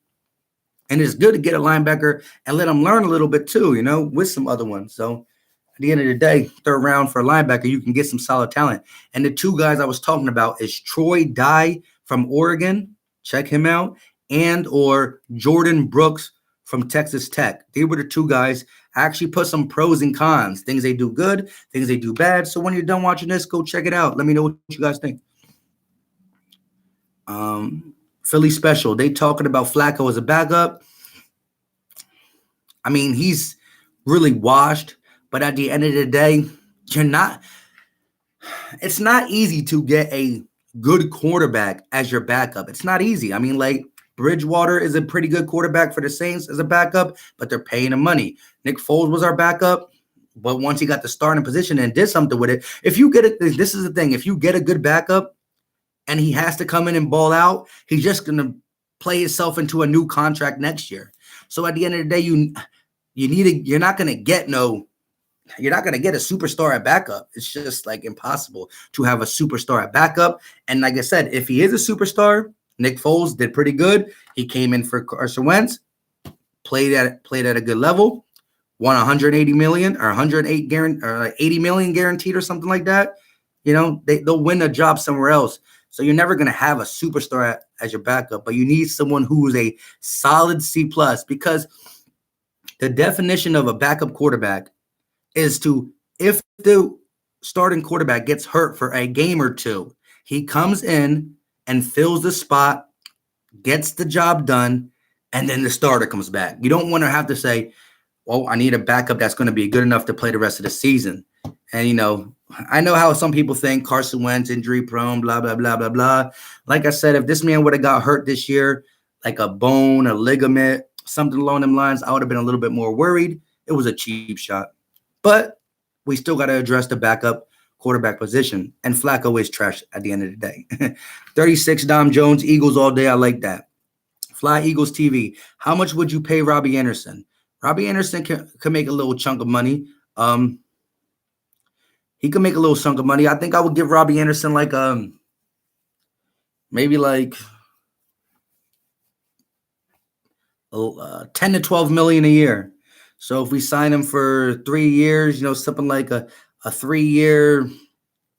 And it's good to get a linebacker and let them learn a little bit too, with some other ones. So at the end of the day, 3rd round for a linebacker, you can get some solid talent. And the 2 guys I was talking about is Troy Dye from Oregon. Check him out. And or Jordan Brooks from Texas Tech. They were the 2 guys. I actually put some pros and cons, things they do good, things they do bad. So when you're done watching this, go check it out. Let me know what you guys think. Philly Special. They talking about Flacco as a backup. I mean, he's really washed, but at the end of the day, it's not easy to get a good quarterback as your backup. It's not easy. I mean, like Bridgewater is a pretty good quarterback for the Saints as a backup, but they're paying him money. Nick Foles was our backup, but once he got the starting position and did something with it, if you get it, this is the thing. If you get a good backup, and he has to come in and ball out, he's just going to play himself into a new contract next year. So at the end of the day, you're not going to get a superstar at backup. It's just like impossible to have a superstar at backup. And like I said, if he is a superstar, Nick Foles did pretty good. He came in for Carson Wentz, played at a good level, won 180 million or 108 or 80 million guaranteed or something like that. They'll win a job somewhere else. So you're never going to have a superstar as your backup, but you need someone who is a solid C+, because the definition of a backup quarterback is if the starting quarterback gets hurt for a game or 2, he comes in and fills the spot, gets the job done, and then the starter comes back. You don't want to have to say, well, I need a backup that's going to be good enough to play the rest of the season. And, I know how some people think Carson Wentz injury prone, blah, blah, blah, blah, blah. Like I said, if this man would have got hurt this year, like a bone, a ligament, something along them lines, I would have been a little bit more worried. It was a cheap shot. But we still got to address the backup quarterback position. And Flacco is trash at the end of the day. 36 Dom Jones, Eagles all day. I like that. Fly Eagles TV. How much would you pay Robbie Anderson? Robbie Anderson can make a little chunk of money. He could make a little chunk of money. I think I would give Robbie Anderson like maybe like 10 to 12 million a year. So if we sign him for 3 years, something like a 3-year,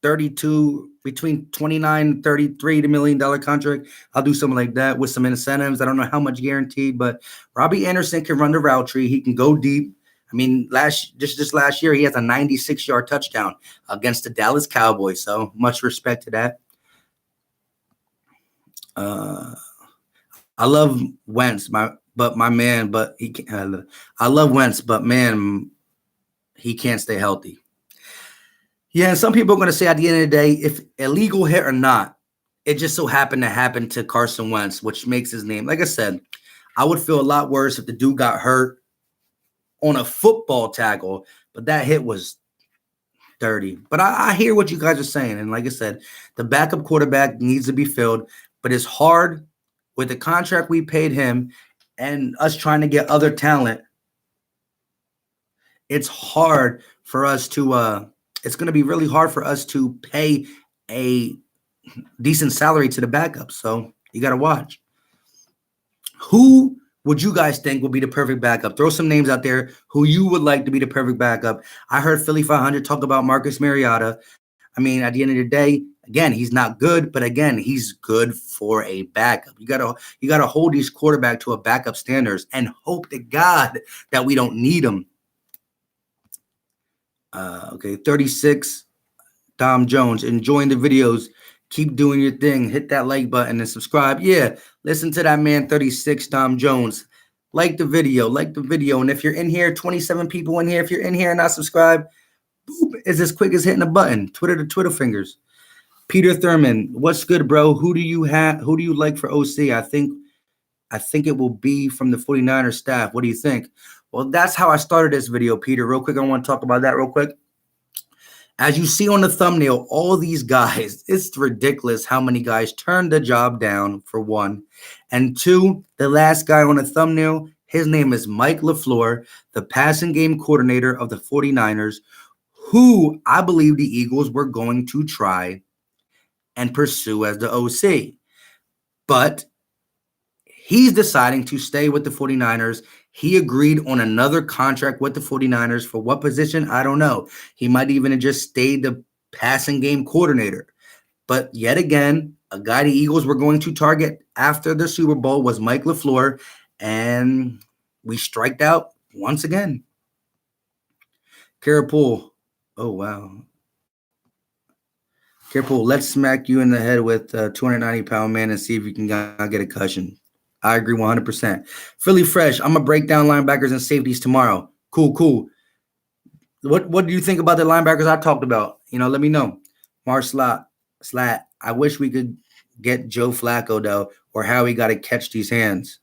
32 between 29 and 33 million dollar contract, I'll do something like that with some incentives. I don't know how much guaranteed, but Robbie Anderson can run the route tree. He can go deep. I mean, just last year, he has a 96-yard touchdown against the Dallas Cowboys. So much respect to that. I love Wentz, but he can't. I love Wentz, but man, he can't stay healthy. Yeah, and some people are going to say at the end of the day, if illegal hit or not, it just so happened to happen to Carson Wentz, which makes his name. Like I said, I would feel a lot worse if the dude got hurt on a football tackle, but that hit was dirty. But I hear what you guys are saying. And like I said, the backup quarterback needs to be filled, but it's hard with the contract we paid him and us trying to get other talent. It's hard for us to it's going to be really hard for us to pay a decent salary to the backup. So you got to watch. Who would you guys think would be the perfect backup? Throw some names out there who you would like to be the perfect backup. I heard Philly 500 talk about Marcus Mariota. I mean, at the end of the day, again, he's not good, but again, he's good for a backup. You gotta hold these quarterback to a backup standards and hope to God that we don't need them. Okay, 36, Dom Jones, enjoying the videos. Keep doing your thing. Hit that like button and subscribe. Yeah, listen to that man, 36, Dom Jones. Like the video. And if you're in here, 27 people in here. If you're in here and not subscribed, boop, it's as quick as hitting a button. Twitter to Twitter fingers. Peter Thurman, what's good, bro? Who do you like for OC? I think it will be from the 49ers staff. What do you think? Well, that's how I started this video, Peter. Real quick, I want to talk about that real quick. As you see on the thumbnail, all these guys, it's ridiculous how many guys turned the job down, for one. And two, the last guy on the thumbnail, his name is Mike LaFleur, the passing game coordinator of the 49ers, who I believe the Eagles were going to try and pursue as the OC. But he's deciding to stay with the 49ers. He agreed on another contract with the 49ers. For what position? I don't know. He might even have just stayed the passing game coordinator. But yet again, a guy the Eagles were going to target after the Super Bowl was Mike LaFleur, and we striked out once again. Carapul. Oh, wow. Carapul, let's smack you in the head with a 290-pound man and see if you can get a cushion. I agree 100%. Philly Fresh, I'm going to break down linebackers and safeties tomorrow. Cool. What do you think about the linebackers I talked about? Let me know. Slat, I wish we could get Joe Flacco, though, or how he got to catch these hands.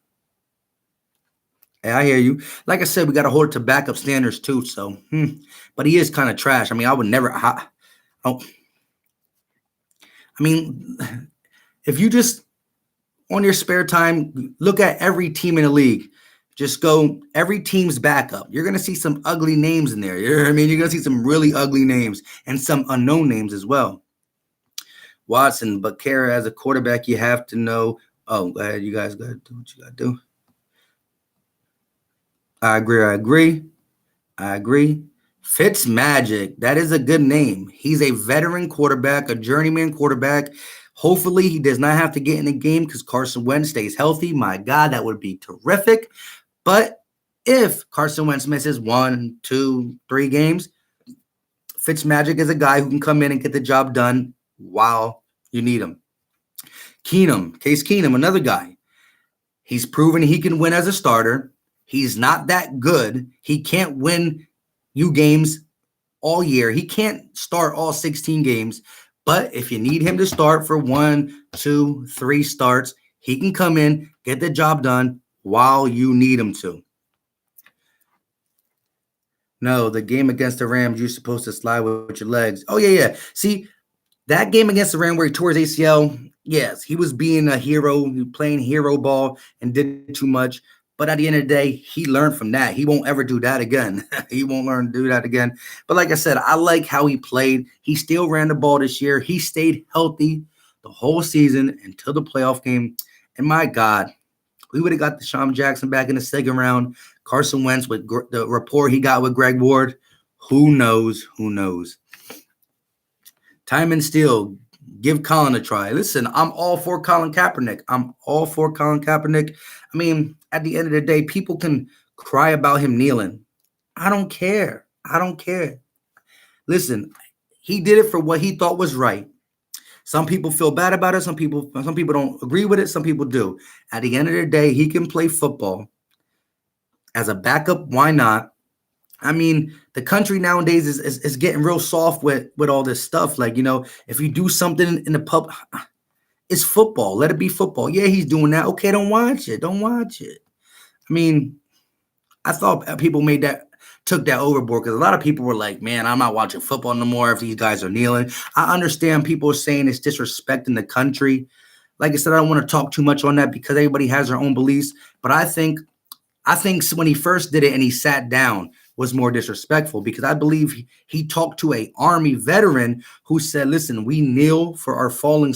Hey, I hear you. Like I said, we got to hold it to backup standards, too. So, but he is kind of trash. I mean, I would never. If you just on your spare time, look at every team in the league. Just go every team's backup. You're going to see some ugly names in there. You know what I mean? You're going to see some really ugly names and some unknown names as well. Watson, but Kara, as a quarterback, you have to know. Oh, go ahead. You guys got to do what you got to do. I agree. Fitzmagic. That is a good name. He's a veteran quarterback, a journeyman quarterback. Hopefully, he does not have to get in the game because Carson Wentz stays healthy. My God, that would be terrific. But if Carson Wentz misses 1, 2, 3 games, Fitzmagic is a guy who can come in and get the job done while you need him. Case Keenum, another guy. He's proven he can win as a starter. He's not that good. He can't win you games all year. He can't start all 16 games. But if you need him to start for 1, 2, 3 starts, he can come in, get the job done while you need him to. No, the game against the Rams, you're supposed to slide with your legs. Oh, yeah. See, that game against the Rams where he tore his ACL, yes, he was being a hero, playing hero ball and did too much. But at the end of the day, he learned from that. He won't ever do that again. He won't learn to do that again. But like I said, I like how he played. He still ran the ball this year. He stayed healthy the whole season until the playoff game. And my God, we would have got Deshaun Jackson back in the second round. Carson Wentz with the rapport he got with Greg Ward. Who knows? Timon Steele, give Colin a try. Listen, I'm all for Colin Kaepernick. I mean, at the end of the day, people can cry about him kneeling. I don't care. I don't care. Listen, he did it for what he thought was right. Some people feel bad about it. Some people don't agree with it. Some people do. At the end of the day, he can play football as a backup. Why not? I mean, the country nowadays is getting real soft with all this stuff. Like, if you do something in the pub, it's football. Let it be football. Yeah, he's doing that. Okay, don't watch it. Don't watch it. I mean, I thought people took that overboard because a lot of people were like, man, I'm not watching football no more if these guys are kneeling. I understand people are saying it's disrespecting the country. Like I said, I don't want to talk too much on that because everybody has their own beliefs. But I think when he first did it and he sat down was more disrespectful because I believe he talked to a Army veteran who said, listen, we kneel for our fallen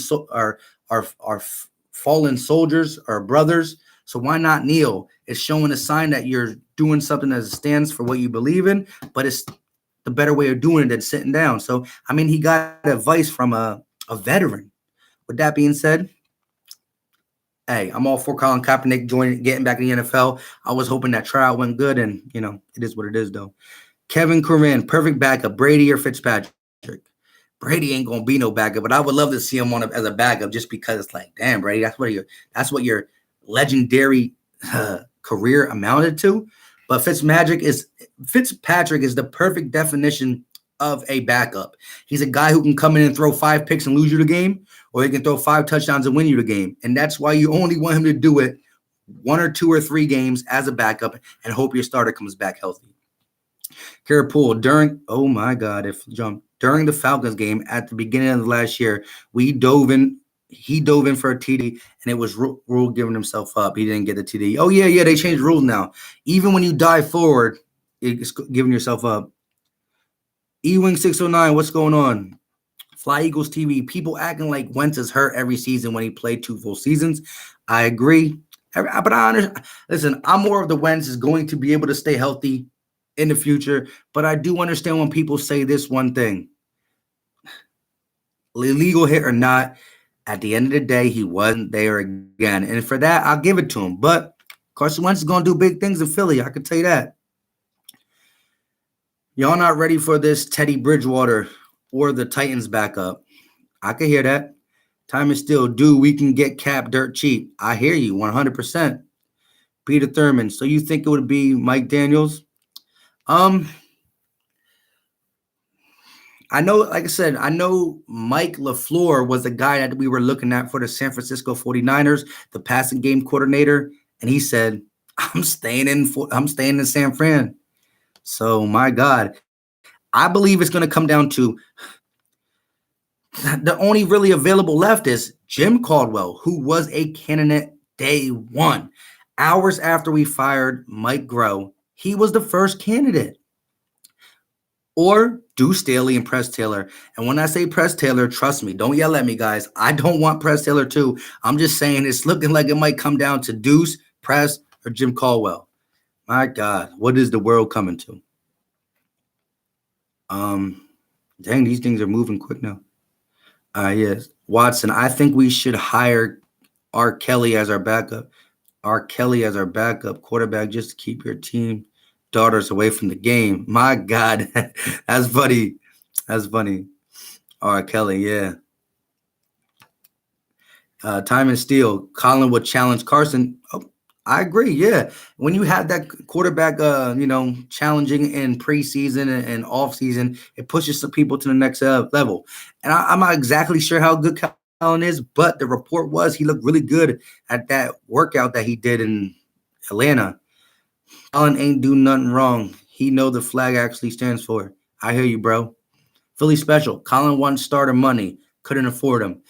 fallen soldiers, our brothers. So why not kneel? It's showing a sign that you're doing something that stands for what you believe in, but it's the better way of doing it than sitting down. So, I mean, he got advice from a veteran. With that being said, hey, I'm all for Colin Kaepernick getting back in the NFL. I was hoping that tryout went good, and, it is what it is, though. Kevin Corinne, perfect backup, Brady or Fitzpatrick? Brady ain't gonna be no backup, but I would love to see him as a backup just because it's like, damn, Brady, that's what your legendary career amounted to. But Fitzpatrick is the perfect definition of a backup. He's a guy who can come in and throw 5 picks and lose you the game, or he can throw 5 touchdowns and win you the game. And that's why you only want him to do it 1 or 2 or 3 games as a backup and hope your starter comes back healthy. Kara Poole, during the Falcons game at the beginning of the last year, he dove in for a TD, and it was Rule giving himself up. He didn't get the TD. Oh, yeah, they changed rules now. Even when you dive forward, it's giving yourself up. E-Wing 609, what's going on? Fly Eagles TV, people acting like Wentz is hurt every season when he played 2 full seasons. I agree. But I understand. Listen, I'm more of the Wentz is going to be able to stay healthy in the future, but I do understand when people say this one thing. Illegal hit or not, at the end of the day, he wasn't there again. And for that, I'll give it to him. But Carson Wentz is going to do big things in Philly. I can tell you that. Y'all not ready for this Teddy Bridgewater or the Titans backup. I can hear that. Time is still due. We can get Cap dirt cheap. I hear you 100%. Peter Thurman. So you think it would be Mike Daniels? I know, like I said, I know Mike LaFleur was the guy that we were looking at for the San Francisco 49ers, the passing game coordinator, and he said, I'm staying in San Fran. So, my God, I believe it's going to come down to the only really available left is Jim Caldwell, who was a candidate day one. Hours after we fired Mike Groh, he was the first candidate. Or Deuce Staley and Press Taylor. And when I say Press Taylor, trust me, don't yell at me, guys. I don't want Press Taylor too. I'm just saying it's looking like it might come down to Deuce, Press, or Jim Caldwell. My God, what is the world coming to? Dang, these things are moving quick now. Yes. Watson, I think we should hire R. Kelly as our backup. R. Kelly as our backup quarterback just to keep your team daughters away from the game. My God, that's funny. That's funny. R. Kelly, yeah. Time and Steel. Colin would challenge Carson. Oh, I agree. Yeah, when you have that quarterback, challenging in preseason and off season, it pushes some people to the next level. And I'm not exactly sure how good Colin is, but the report was he looked really good at that workout that he did in Atlanta. Colin ain't do nothing wrong. He know the flag actually stands for. I hear you, bro. Philly special. Colin won starter money. Couldn't afford him.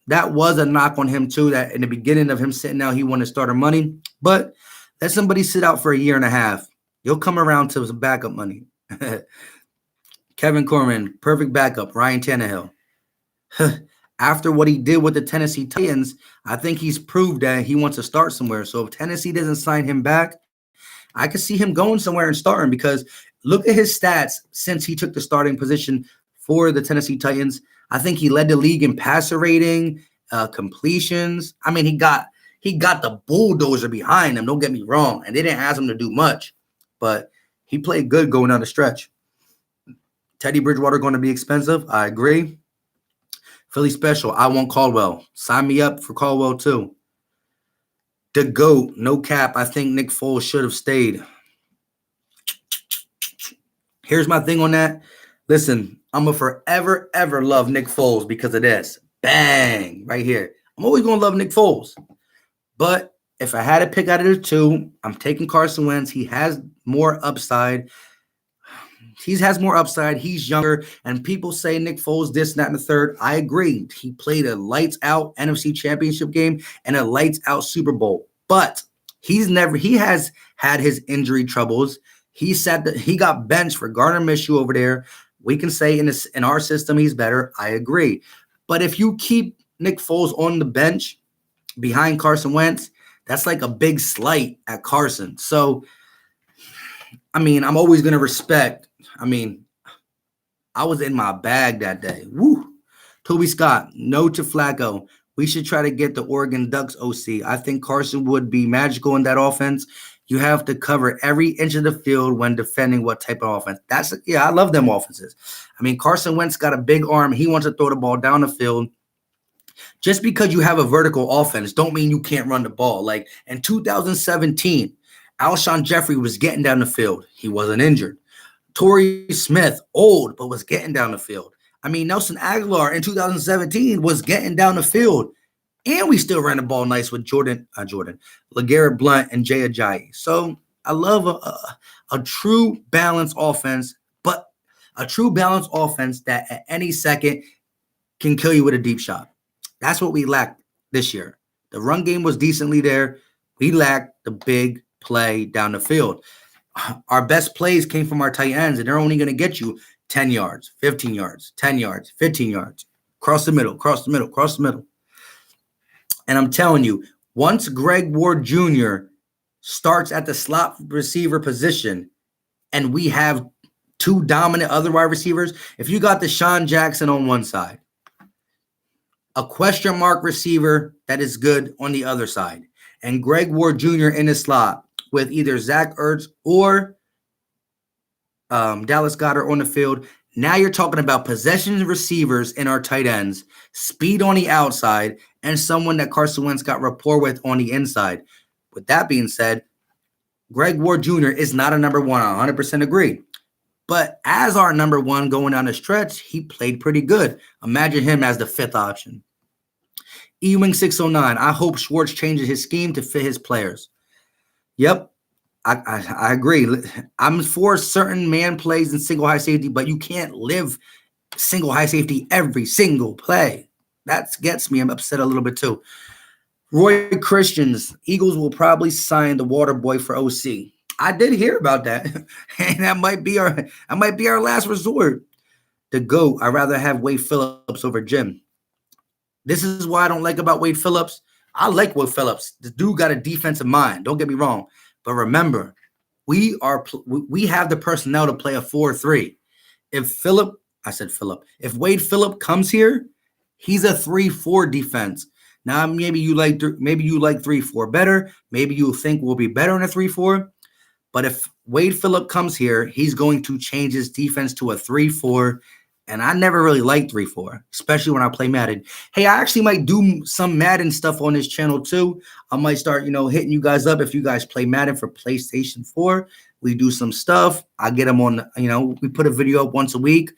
That was a knock on him, too, that in the beginning of him sitting out, he wanted starter money. But let somebody sit out for a year and a half. You'll come around to some backup money. Kevin Corman, perfect backup. Ryan Tannehill. After what he did with the Tennessee Titans, I think he's proved that he wants to start somewhere. So if Tennessee doesn't sign him back, I could see him going somewhere and starting because look at his stats since he took the starting position for the Tennessee Titans. I think he led the league in passer rating, completions. I mean, he got the bulldozer behind him. Don't get me wrong. And they didn't ask him to do much. But He played good going down the stretch. Teddy Bridgewater going to be expensive. I agree. Philly special. I want Caldwell. Sign me up for Caldwell too. The GOAT. No cap. I think Nick Foles should have stayed. Here's my thing on that. Listen, I'm going to forever, ever love Nick Foles because of this. Bang. Right here. I'm always going to love Nick Foles. But if I had to pick out of the two, I'm taking Carson Wentz. He has more upside. He has more upside. He's younger. And people say Nick Foles, this, that, and the third. I agree. He played a lights-out NFC Championship game and a lights-out Super Bowl. But he has had his injury troubles. He said that he got benched for Gardner Minshew over there. We can say in our system he's better. I agree. But if you keep Nick Foles on the bench behind Carson Wentz, that's like a big slight at Carson. So, I mean, I'm always going to respect. I mean, I was in my bag that day. Woo. Toby Scott, no to Flacco. We should try to get the Oregon Ducks OC. I think Carson would be magical in that offense. You have to cover every inch of the field when defending what type of offense. I love them offenses. I mean, Carson Wentz got a big arm. He wants to throw the ball down the field. Just because you have a vertical offense don't mean you can't run the ball. Like in 2017, Alshon Jeffrey was getting down the field. He wasn't injured. Torrey Smith, old, but was getting down the field. I mean, Nelson Aguilar in 2017 was getting down the field. And we still ran the ball nice with LeGarrette Blount and Jay Ajayi. So I love a true balanced offense, but a true balanced offense that at any second can kill you with a deep shot. That's what we lacked this year. The run game was decently there. We lacked the big play down the field. Our best plays came from our tight ends, and they're only going to get you 10 yards, 15 yards, 10 yards, 15 yards. Cross the middle. And I'm telling you, once Greg Ward Jr. starts at the slot receiver position and we have two dominant other wide receivers, if you got Deshaun Jackson on one side, a question mark receiver that is good on the other side, and Greg Ward Jr. in the slot with either Zach Ertz or Dallas Goedert on the field, now you're talking about possession receivers in our tight ends, speed on the outside, and someone that Carson Wentz got rapport with on the inside. With that being said, Greg Ward Jr. is not a number one. I 100% agree. But as our number one going down the stretch, he played pretty good. Imagine him as the fifth option. Ewing 609, I hope Schwartz changes his scheme to fit his players. Yep, I agree. I'm for certain man plays and single high safety, but you can't live single high safety every single play. That gets me. I'm upset a little bit too. Roy Christians, Eagles will probably sign the water boy for OC. I did hear about that, and that might be our last resort. The GOAT, I'd rather have Wade Phillips over Jim. This is what I don't like about Wade Phillips. I like Wade Phillips. The dude got a defensive mind. Don't get me wrong. But remember, we have the personnel to play a 4-3. If Wade Phillip comes here, he's a 3-4 defense. Now, maybe you like 3-4 better. Maybe you think we'll be better in a 3-4. But if Wade Phillip comes here, he's going to change his defense to a 3-4. And I never really liked 3-4, especially when I play Madden. Hey, I actually might do some Madden stuff on this channel too. I might start, hitting you guys up if you guys play Madden for PlayStation 4. We do some stuff. I get them on, we put a video up once a week.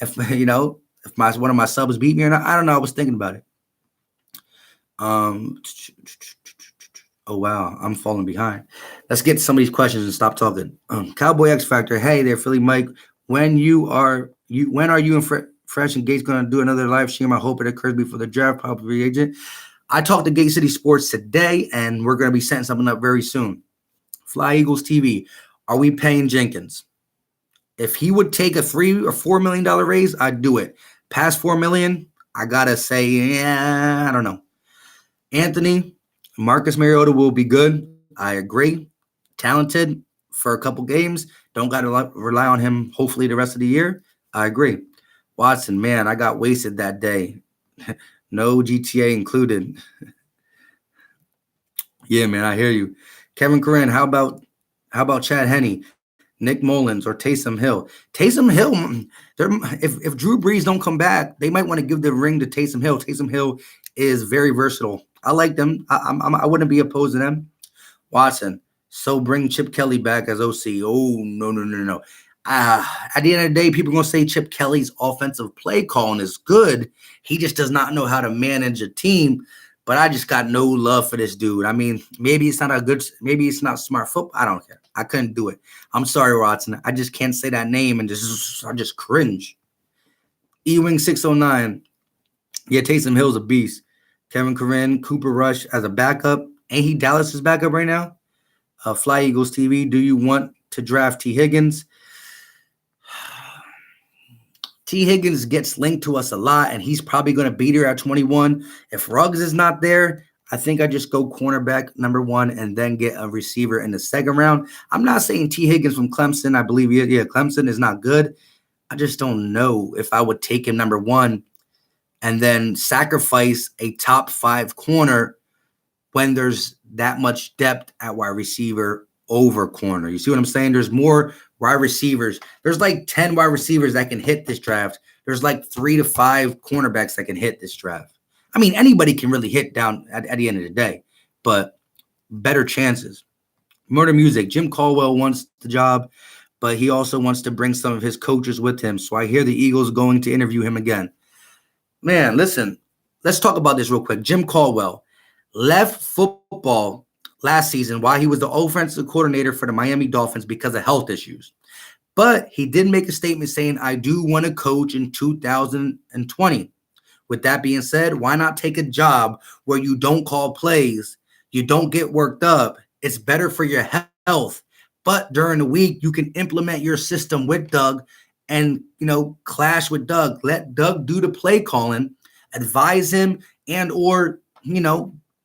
If one of my subs beat me or not, I don't know. I was thinking about it. Oh, wow. I'm falling behind. Let's get to some of these questions and stop talking. Cowboy X Factor. Hey there, Philly Mike. When are you and Fresh and Gates going to do another live stream? I hope it occurs before the draft, probably free agent. I talked to Gate City Sports today, and we're going to be setting something up very soon. Fly Eagles TV. Are we paying Jenkins? If he would take a $3 or $4 million raise, I'd do it. Past $4 million, I got to say, I don't know. Anthony, Marcus Mariota will be good. I agree. Talented for a couple games. Don't got to rely on him, hopefully, the rest of the year. I agree. Watson, man, I got wasted that day. No GTA included. Yeah, man, I hear you. Kevin Corinne, how about Chad Henne? Nick Mullins or Taysom Hill. Taysom Hill, if Drew Brees don't come back, they might want to give the ring to Taysom Hill. Taysom Hill is very versatile. I like them. I wouldn't be opposed to them. Watson. So bring Chip Kelly back as OC. Oh, no. At the end of the day, people are going to say Chip Kelly's offensive play calling is good. He just does not know how to manage a team. But I just got no love for this dude. I mean, maybe it's not smart football. I don't care. I couldn't do it. I'm sorry, Watson. I just can't say that name and I just cringe. E-Wing 609. Yeah, Taysom Hill's a beast. Kevin Corinne, Cooper Rush as a backup. Ain't he Dallas's backup right now? Fly Eagles TV. Do you want to draft T. Higgins? T. Higgins gets linked to us a lot, and he's probably going to beat her at 21. If Ruggs is not there, I think I just go cornerback number 1 and then get a receiver in the second round. I'm not saying T. Higgins from Clemson. I believe, Clemson is not good. I just don't know if I would take him number 1 and then sacrifice a top 5 corner when there's that much depth at wide receiver over corner. You see what I'm saying? There's more wide receivers. There's like 10 wide receivers that can hit this draft. There's like 3 to 5 cornerbacks that can hit this draft. I mean, anybody can really hit down at the end of the day, but better chances. Murder Music. Jim Caldwell wants the job, but he also wants to bring some of his coaches with him. So I hear the Eagles going to interview him again. Man, listen, let's talk about this real quick. Jim Caldwell left football last season while he was the offensive coordinator for the Miami Dolphins because of health issues. But he did make a statement saying, I do want to coach in 2020. With that being said, why not take a job where you don't call plays, you don't get worked up? It's better for your health. But during the week, you can implement your system with Doug and, clash with Doug. Let Doug do the play calling, advise him, and or,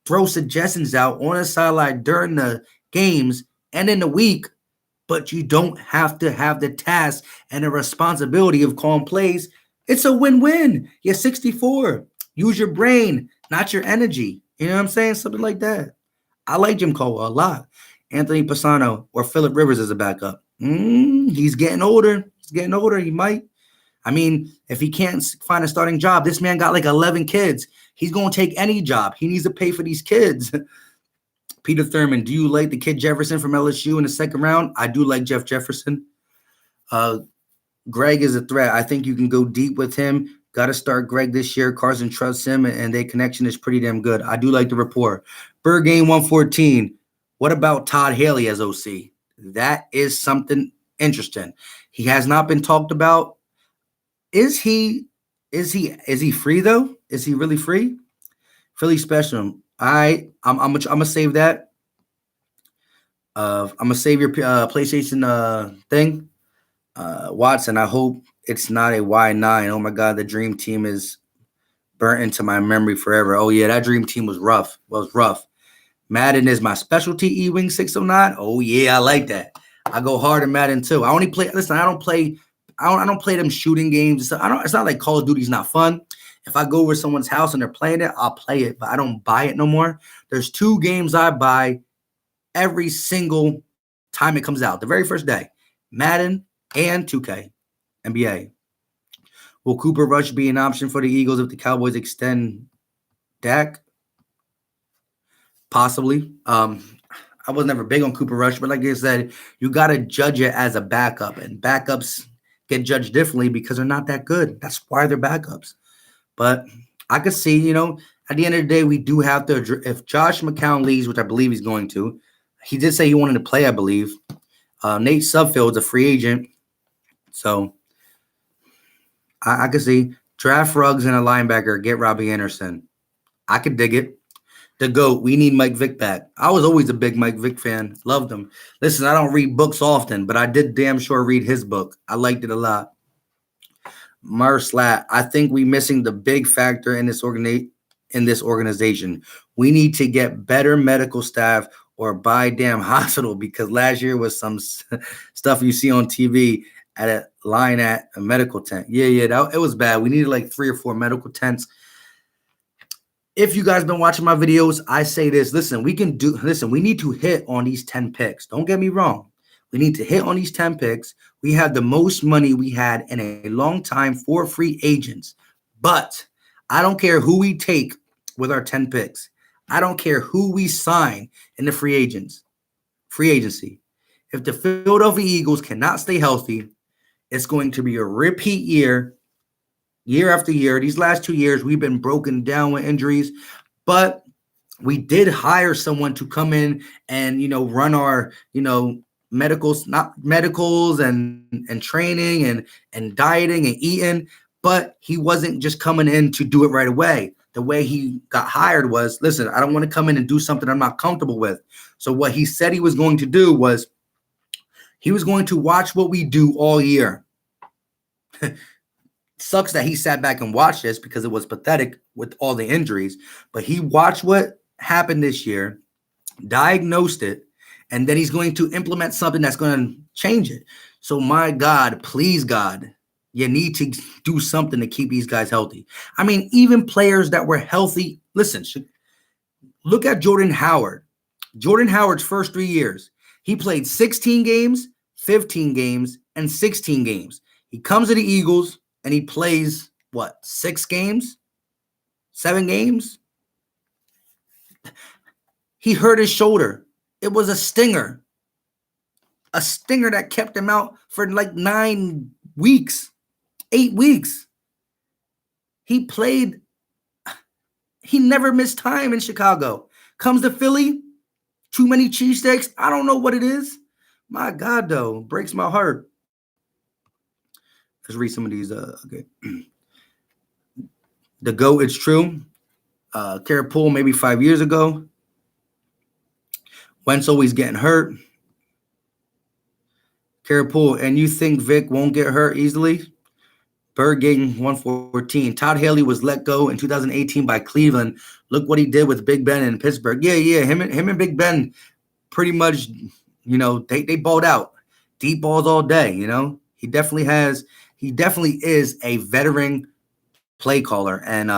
throw suggestions out on the sideline during the games and in the week, but you don't have to have the task and the responsibility of calling plays. It's a win-win. You're 64. Use your brain, not your energy. You know what I'm saying? Something like that. I like Jim Caldwell a lot. Anthony Pisano or Phillip Rivers as a backup. He's getting older. He might. I mean, if he can't find a starting job, this man got like 11 kids. He's going to take any job. He needs to pay for these kids. Peter Thurman, do you like the kid Jefferson from LSU in the second round? I do like Jeff Jefferson. Greg is a threat. I think you can go deep with him. Got to start Greg this year. Carson trusts him, and their connection is pretty damn good. I do like the rapport. Bird Game 114. What about Todd Haley as OC? That is something interesting. He has not been talked about. Is he free though? Is he really free? Philly Special. I'm gonna save that. I'm gonna save your PlayStation thing. Watson, I hope it's not a Y9. Oh my God, the dream team is burnt into my memory forever. Oh yeah, that dream team was rough. Madden is my specialty. E-Wing 609. Oh yeah, I like that. I go hard in Madden too. I don't play them shooting games. It's not like Call of Duty's not fun. If I go over someone's house and they're playing it, I'll play it, but I don't buy it no more. There's 2 games I buy every single time it comes out. The very first day, Madden and 2K, NBA. Will Cooper Rush be an option for the Eagles if the Cowboys extend Dak? Possibly. I was never big on Cooper Rush, but like I said, you got to judge it as a backup, and backups get judged differently because they're not that good. That's why they're backups. But I could see, at the end of the day, we do have to, if Josh McCown leaves, which I believe he's going to, he did say he wanted to play, I believe. Nate Sudfeld's a free agent. So I could see draft Ruggs and a linebacker, get Robbie Anderson. I could dig it. The GOAT, we need Mike Vick back. I was always a big Mike Vick fan. Loved him. Listen, I don't read books often, but I did damn sure read his book. I liked it a lot. Marslat, I think we're missing the big factor in this organization. We need to get better medical staff or buy damn hospital, because last year was some stuff you see on TV at a line at a medical tent. Yeah, it was bad. We needed like 3 or 4 medical tents. If you guys been watching my videos, I say this. We need to hit on these 10 picks. Don't get me wrong. We need to hit on these 10 picks. We have the most money we had in a long time for free agents. But I don't care who we take with our 10 picks. I don't care who we sign in the free agency. If the Philadelphia Eagles cannot stay healthy, it's going to be a repeat year after year. These last 2 years, we've been broken down with injuries, but we did hire someone to come in and, run our, medicals and training and dieting and eating, but he wasn't just coming in to do it right away. The way he got hired was, listen, I don't want to come in and do something I'm not comfortable with. So what he said he was going to do was he was going to watch what we do all year. Sucks that he sat back and watched this because it was pathetic with all the injuries, but he watched what happened this year, diagnosed it, and then he's going to implement something that's going to change it. So my God, please God, you need to do something to keep these guys healthy. I mean, even players that were healthy, listen, look at Jordan Howard. Jordan Howard's first 3 years, he played 16 games, 15 games, and 16 games. He comes to the Eagles and he plays, 6 games? 7 games? He hurt his shoulder. It was a stinger. A stinger that kept him out for like 9 weeks, 8 weeks. He never missed time in Chicago. Comes to Philly, too many cheesesteaks. I don't know what it is. My God, though, breaks my heart. Let's read some of these. Okay. The GOAT, it's true. Garrett Poole, maybe 5 years ago. Wentz always getting hurt. Garrett Poole, and you think Vic won't get hurt easily? Bird getting 114. Todd Haley was let go in 2018 by Cleveland. Look what he did with Big Ben in Pittsburgh. Yeah. Him and Big Ben pretty much, they balled out. Deep balls all day, He definitely is a veteran play caller. And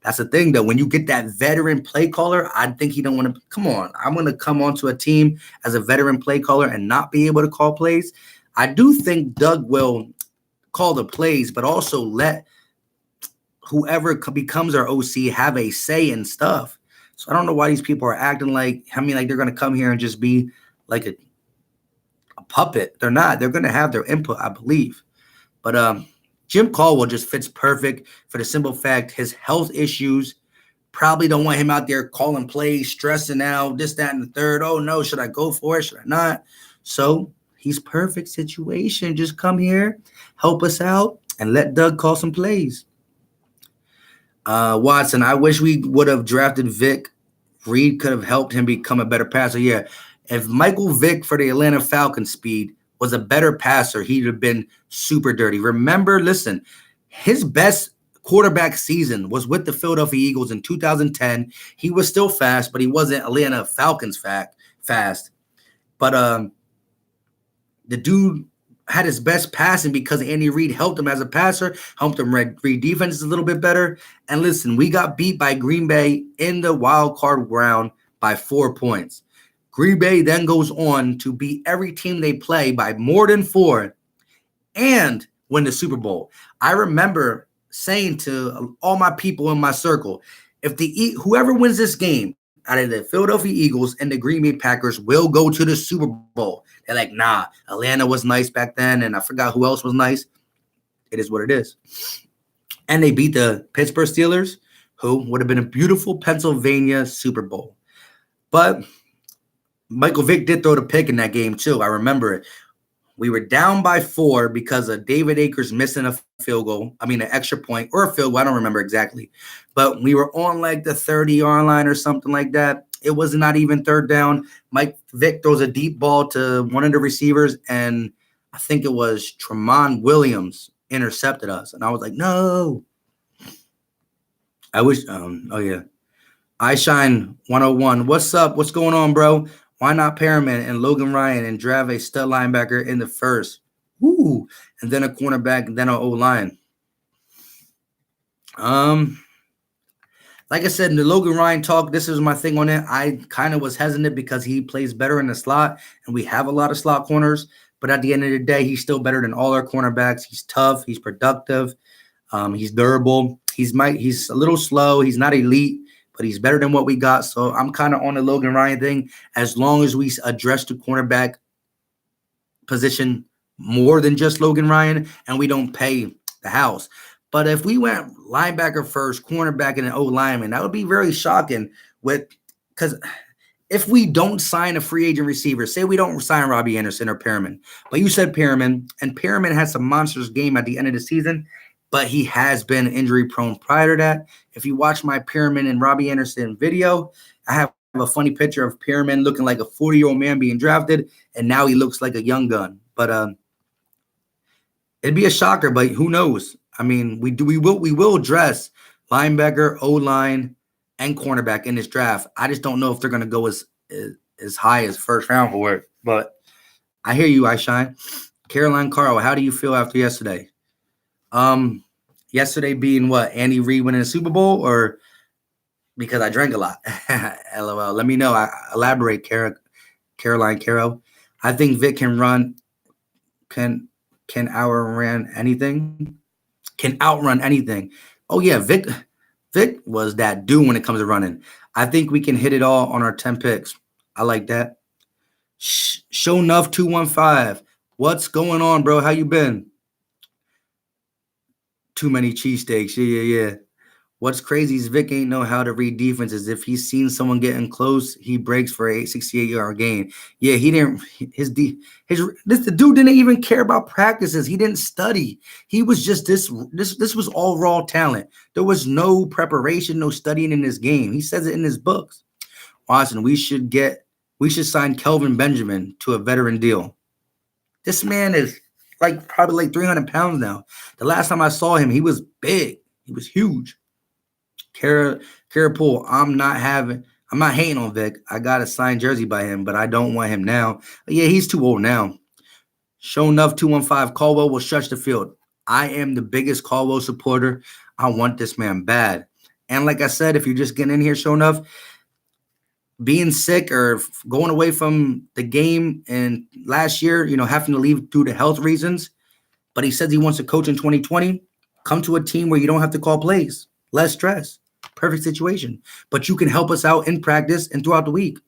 that's the thing, though. When you get that veteran play caller, I think he don't want to – come on. I'm going to come onto a team as a veteran play caller and not be able to call plays. I do think Doug will call the plays, but also let whoever becomes our OC have a say in stuff. So I don't know why these people are acting like they're going to come here and just be like a puppet. They're not. They're going to have their input, I believe. But Jim Caldwell just fits perfect for the simple fact his health issues probably don't want him out there calling plays, stressing out, this, that, and the third. Oh, no, should I go for it? Should I not? So he's perfect situation. Just come here, help us out, and let Doug call some plays. Watson, I wish we would have drafted Vic. Reed could have helped him become a better passer. Yeah, if Michael Vick for the Atlanta Falcons speed was a better passer, he'd have been super dirty. Remember, listen, his best quarterback season was with the Philadelphia Eagles in 2010. He was still fast, but he wasn't Atlanta Falcons fast. But the dude had his best passing because Andy Reid helped him as a passer, helped him read defenses a little bit better. And listen, we got beat by Green Bay in the wild card round by 4 points. Green Bay then goes on to beat every team they play by more than 4 and win the Super Bowl. I remember saying to all my people in my circle, if whoever wins this game out of the Philadelphia Eagles and the Green Bay Packers will go to the Super Bowl. They're like, nah, Atlanta was nice back then, and I forgot who else was nice. It is what it is. And they beat the Pittsburgh Steelers, who would have been a beautiful Pennsylvania Super Bowl. But Michael Vick did throw the pick in that game, too. I remember it. We were down by 4 because of David Akers missing an extra point or a field goal. I don't remember exactly. But we were on like the 30-yard line or something like that. It was not even third down. Mike Vick throws a deep ball to one of the receivers, and I think it was Tramon Williams intercepted us. And I was like, no. I wish I Shine 101. What's up? What's going on, bro? Why not Perriman and Logan Ryan and draft a stud linebacker in the first? Woo! And then a cornerback, and then an O-line. like I said, in the Logan Ryan talk, this is my thing on it. I kind of was hesitant because he plays better in the slot, and we have a lot of slot corners. But at the end of the day, he's still better than all our cornerbacks. He's tough. He's productive. He's durable. He's a little slow. He's not elite, but he's better than what we got. So I'm kind of on the Logan Ryan thing. As long as we address the cornerback position more than just Logan Ryan, and we don't pay the house. But if we went linebacker first, cornerback, and an O lineman, that would be very shocking. Because if we don't sign a free agent receiver, say we don't sign Robbie Anderson or Perriman, but you said Perriman, and Perriman had some monstrous game at the end of the season, but he has been injury prone prior to that. If you watch my Perriman and Robbie Anderson video, I have a funny picture of Perriman looking like a 40-year-old man being drafted, and now he looks like a young gun. But it'd be a shocker, but who knows? I mean, we will address linebacker, O-line, and cornerback in this draft. I just don't know if they're going to go as high as first round for it. But I hear you, I shine. Caroline Carl, how do you feel after yesterday? Yesterday being what? Andy Reid winning the Super Bowl, or because I drank a lot? LOL. Let me know. Elaborate, Caroline Carroll. I think Vic can outrun anything. Can outrun anything. Oh yeah, Vic was that dude when it comes to running. I think we can hit it all on our 10 picks. I like that. Show enough 215. What's going on, bro? How you been? Too many cheesesteaks. Yeah. What's crazy is Vic ain't know how to read defenses. If he's seen someone getting close, he breaks for a 68-yard gain. Yeah, he didn't. The dude didn't even care about practices. He didn't study. He was just this was all raw talent. There was no preparation, no studying in this game. He says it in his books. Watson, we should sign Kelvin Benjamin to a veteran deal. This man is probably 300 pounds now. The last time I saw him, he was big. He was huge. Kara Poole, I'm not hating on Vic. I got a signed jersey by him, but I don't want him now. But yeah, he's too old now. Show enough 215. Caldwell will stretch the field. I am the biggest Caldwell supporter. I want this man bad. And like I said, if you're just getting in here, show enough, being sick or going away from the game and last year, having to leave due to health reasons, but he says he wants to coach in 2020, come to a team where you don't have to call plays. Less stress. Perfect situation. But you can help us out in practice and throughout the week.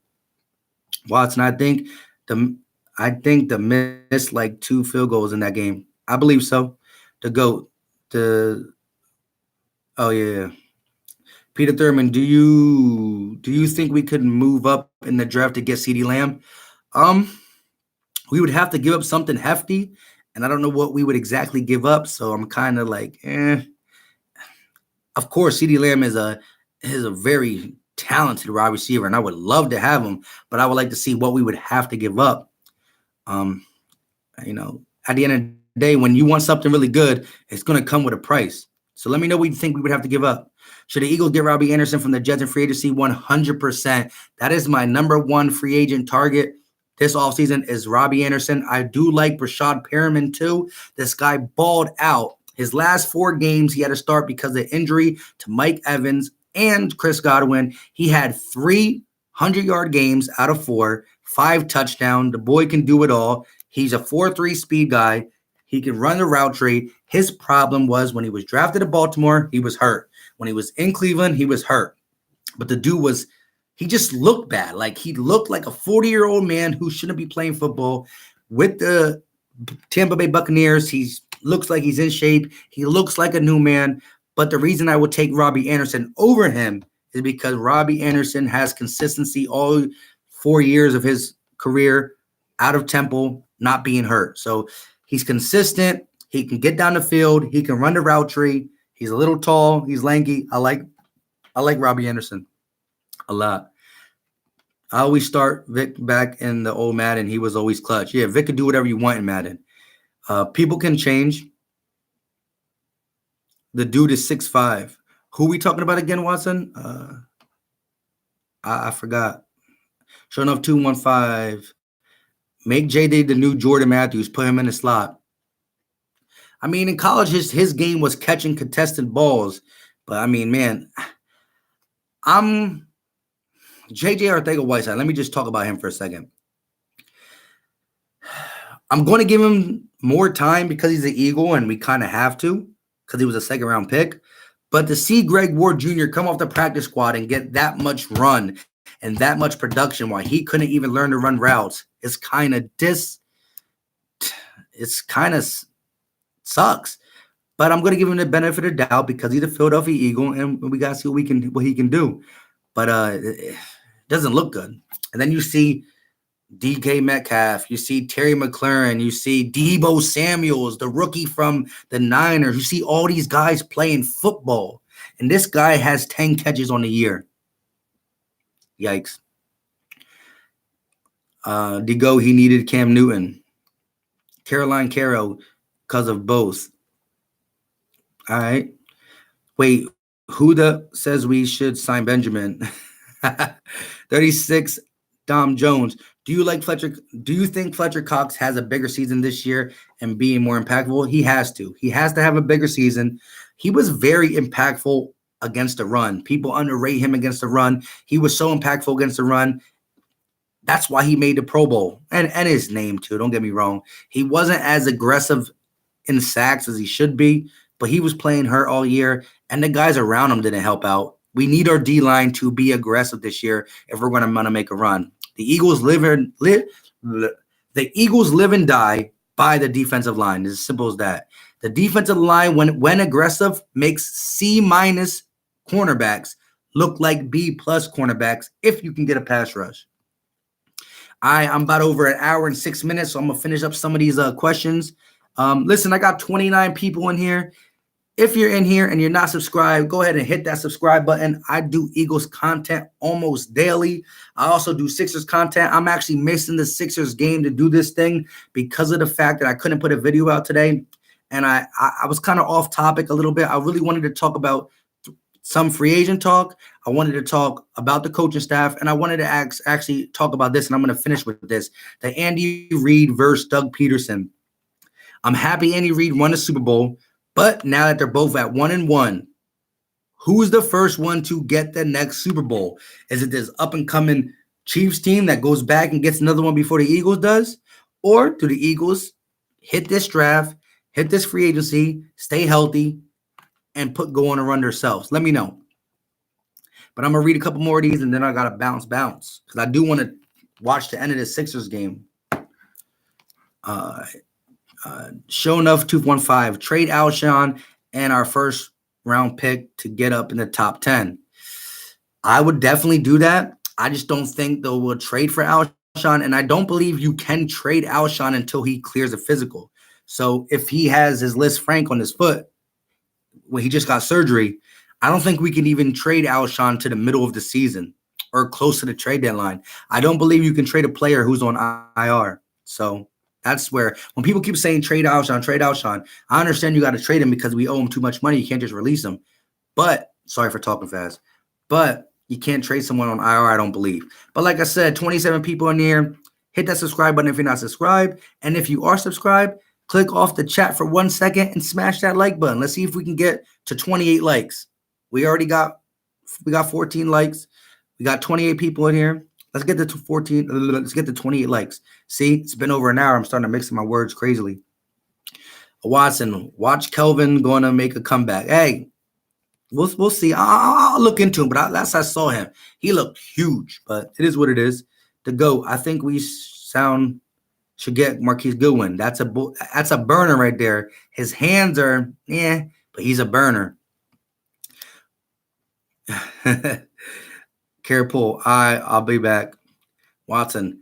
Watson, I think the missed 2 field goals in that game. I believe so. The GOAT. Oh yeah. Peter Thurman, do you think we could move up in the draft to get CeeDee Lamb? We would have to give up something hefty, and I don't know what we would exactly give up. So I'm kind of Of course, CeeDee Lamb is a very talented wide receiver, and I would love to have him, but I would like to see what we would have to give up. At the end of the day, when you want something really good, it's going to come with a price. So let me know what you think we would have to give up. Should the Eagles get Robbie Anderson from the Jets in free agency? 100%. That is my number one free agent target this offseason is Robbie Anderson. I do like Brashad Perriman too. This guy balled out. His last 4 games, he had to start because of injury to Mike Evans and Chris Godwin. He had 3 100-yard games out of 4, 5 touchdowns. The boy can do it all. He's a 4.3 speed guy. He can run the route tree. His problem was when he was drafted to Baltimore, he was hurt. When he was in Cleveland, he was hurt. But the dude he just looked bad. He looked like a 40-year-old man who shouldn't be playing football with the Tampa Bay Buccaneers. He looks like he's in shape. He looks like a new man. But the reason I would take Robbie Anderson over him is because Robbie Anderson has consistency all 4 years of his career out of Temple, not being hurt. So he's consistent. He can get down the field. He can run the route tree. He's a little tall. He's lanky. I like Robbie Anderson a lot. I always start Vic back in the old Madden. He was always clutch. Yeah, Vic could do whatever you want in Madden. People can change. The dude is 6'5". Who we talking about again, Watson? I forgot. Sure enough, 215. Make JD the new Jordan Matthews. Put him in the slot. I mean, in college, his game was catching contested balls. But, I mean, man, I'm JJ Arcega-Whiteside. Let me just talk about him for a second. I'm going to give him more time because he's an Eagle, and we kind of have to because he was a second-round pick. But to see Greg Ward Jr. come off the practice squad and get that much run and that much production while he couldn't even learn to run routes is kind of sucks. But I'm going to give him the benefit of the doubt because he's a Philadelphia Eagle, and we got to see what he can do. But it doesn't look good. And then you see DK Metcalf, you see Terry McLaurin, you see Deebo Samuels, the rookie from the Niners. You see all these guys playing football, and this guy has 10 catches on the year. Yikes. Dego, he needed Cam Newton. Caroline Carroll, because of both. All right. Wait, Huda says we should sign Benjamin. 36, Dom Jones. Do you think Fletcher Cox has a bigger season this year and being more impactful? He has to. He has to have a bigger season. He was very impactful against the run. People underrate him against the run. He was so impactful against the run. That's why he made the Pro Bowl. And his name, too. Don't get me wrong. He wasn't as aggressive in sacks as he should be, but he was playing hurt all year, and the guys around him didn't help out. We need our D-line to be aggressive this year if we're going to make a run. The Eagles live and die by the defensive line. It's as simple as that. The defensive line, when aggressive, makes C- cornerbacks look like B+ cornerbacks if you can get a pass rush. I'm about over an hour and 6 minutes, so I'm going to finish up some of these questions. Listen, I got 29 people in here. If you're in here and you're not subscribed, go ahead and hit that subscribe button. I do Eagles content almost daily. I also do Sixers content. I'm actually missing the Sixers game to do this thing because of the fact that I couldn't put a video out today. And I was kind of off topic a little bit. I really wanted to talk about some free agent talk. I wanted to talk about the coaching staff, and I wanted to actually talk about this, and I'm going to finish with this. The Andy Reid versus Doug Peterson. I'm happy Andy Reid won the Super Bowl. But now that they're both at 1-1, who's the first one to get the next Super Bowl? Is it this up-and-coming Chiefs team that goes back and gets another one before the Eagles does? Or do the Eagles hit this draft, hit this free agency, stay healthy, and go on a run themselves? Let me know. But I'm going to read a couple more of these, and then I got to bounce because I do want to watch the end of the Sixers game. Show enough 215 trade Alshon and our first round pick to get up in the top 10. I would definitely do that. I just don't think they will trade for Alshon, and I don't believe you can trade Alshon until he clears a physical. So if he has his Lisfranc on his foot when he just got surgery, I don't think we can even trade Alshon to the middle of the season or close to the trade deadline. I don't believe you can trade a player who's on IR. So that's where when people keep saying trade Alshon, I understand you got to trade him because we owe him too much money. You can't just release him. But sorry for talking fast. But you can't trade someone on IR, I don't believe. But like I said, 27 people in here. Hit that subscribe button if you're not subscribed. And if you are subscribed, click off the chat for 1 second and smash that like button. Let's see if we can get to 28 likes. We got 14 likes. We got 28 people in here. Let's get to 14. Let's get to 28 likes. See, it's been over an hour. I'm starting to mix my words crazily. Watson, watch Kelvin going to make a comeback. Hey, we'll see. I'll look into him, but last I saw him, he looked huge. But it is what it is. The GOAT. I think we should get Marquise Goodwin. That's a burner right there. His hands are but he's a burner. Careful. I'll be back. Watson.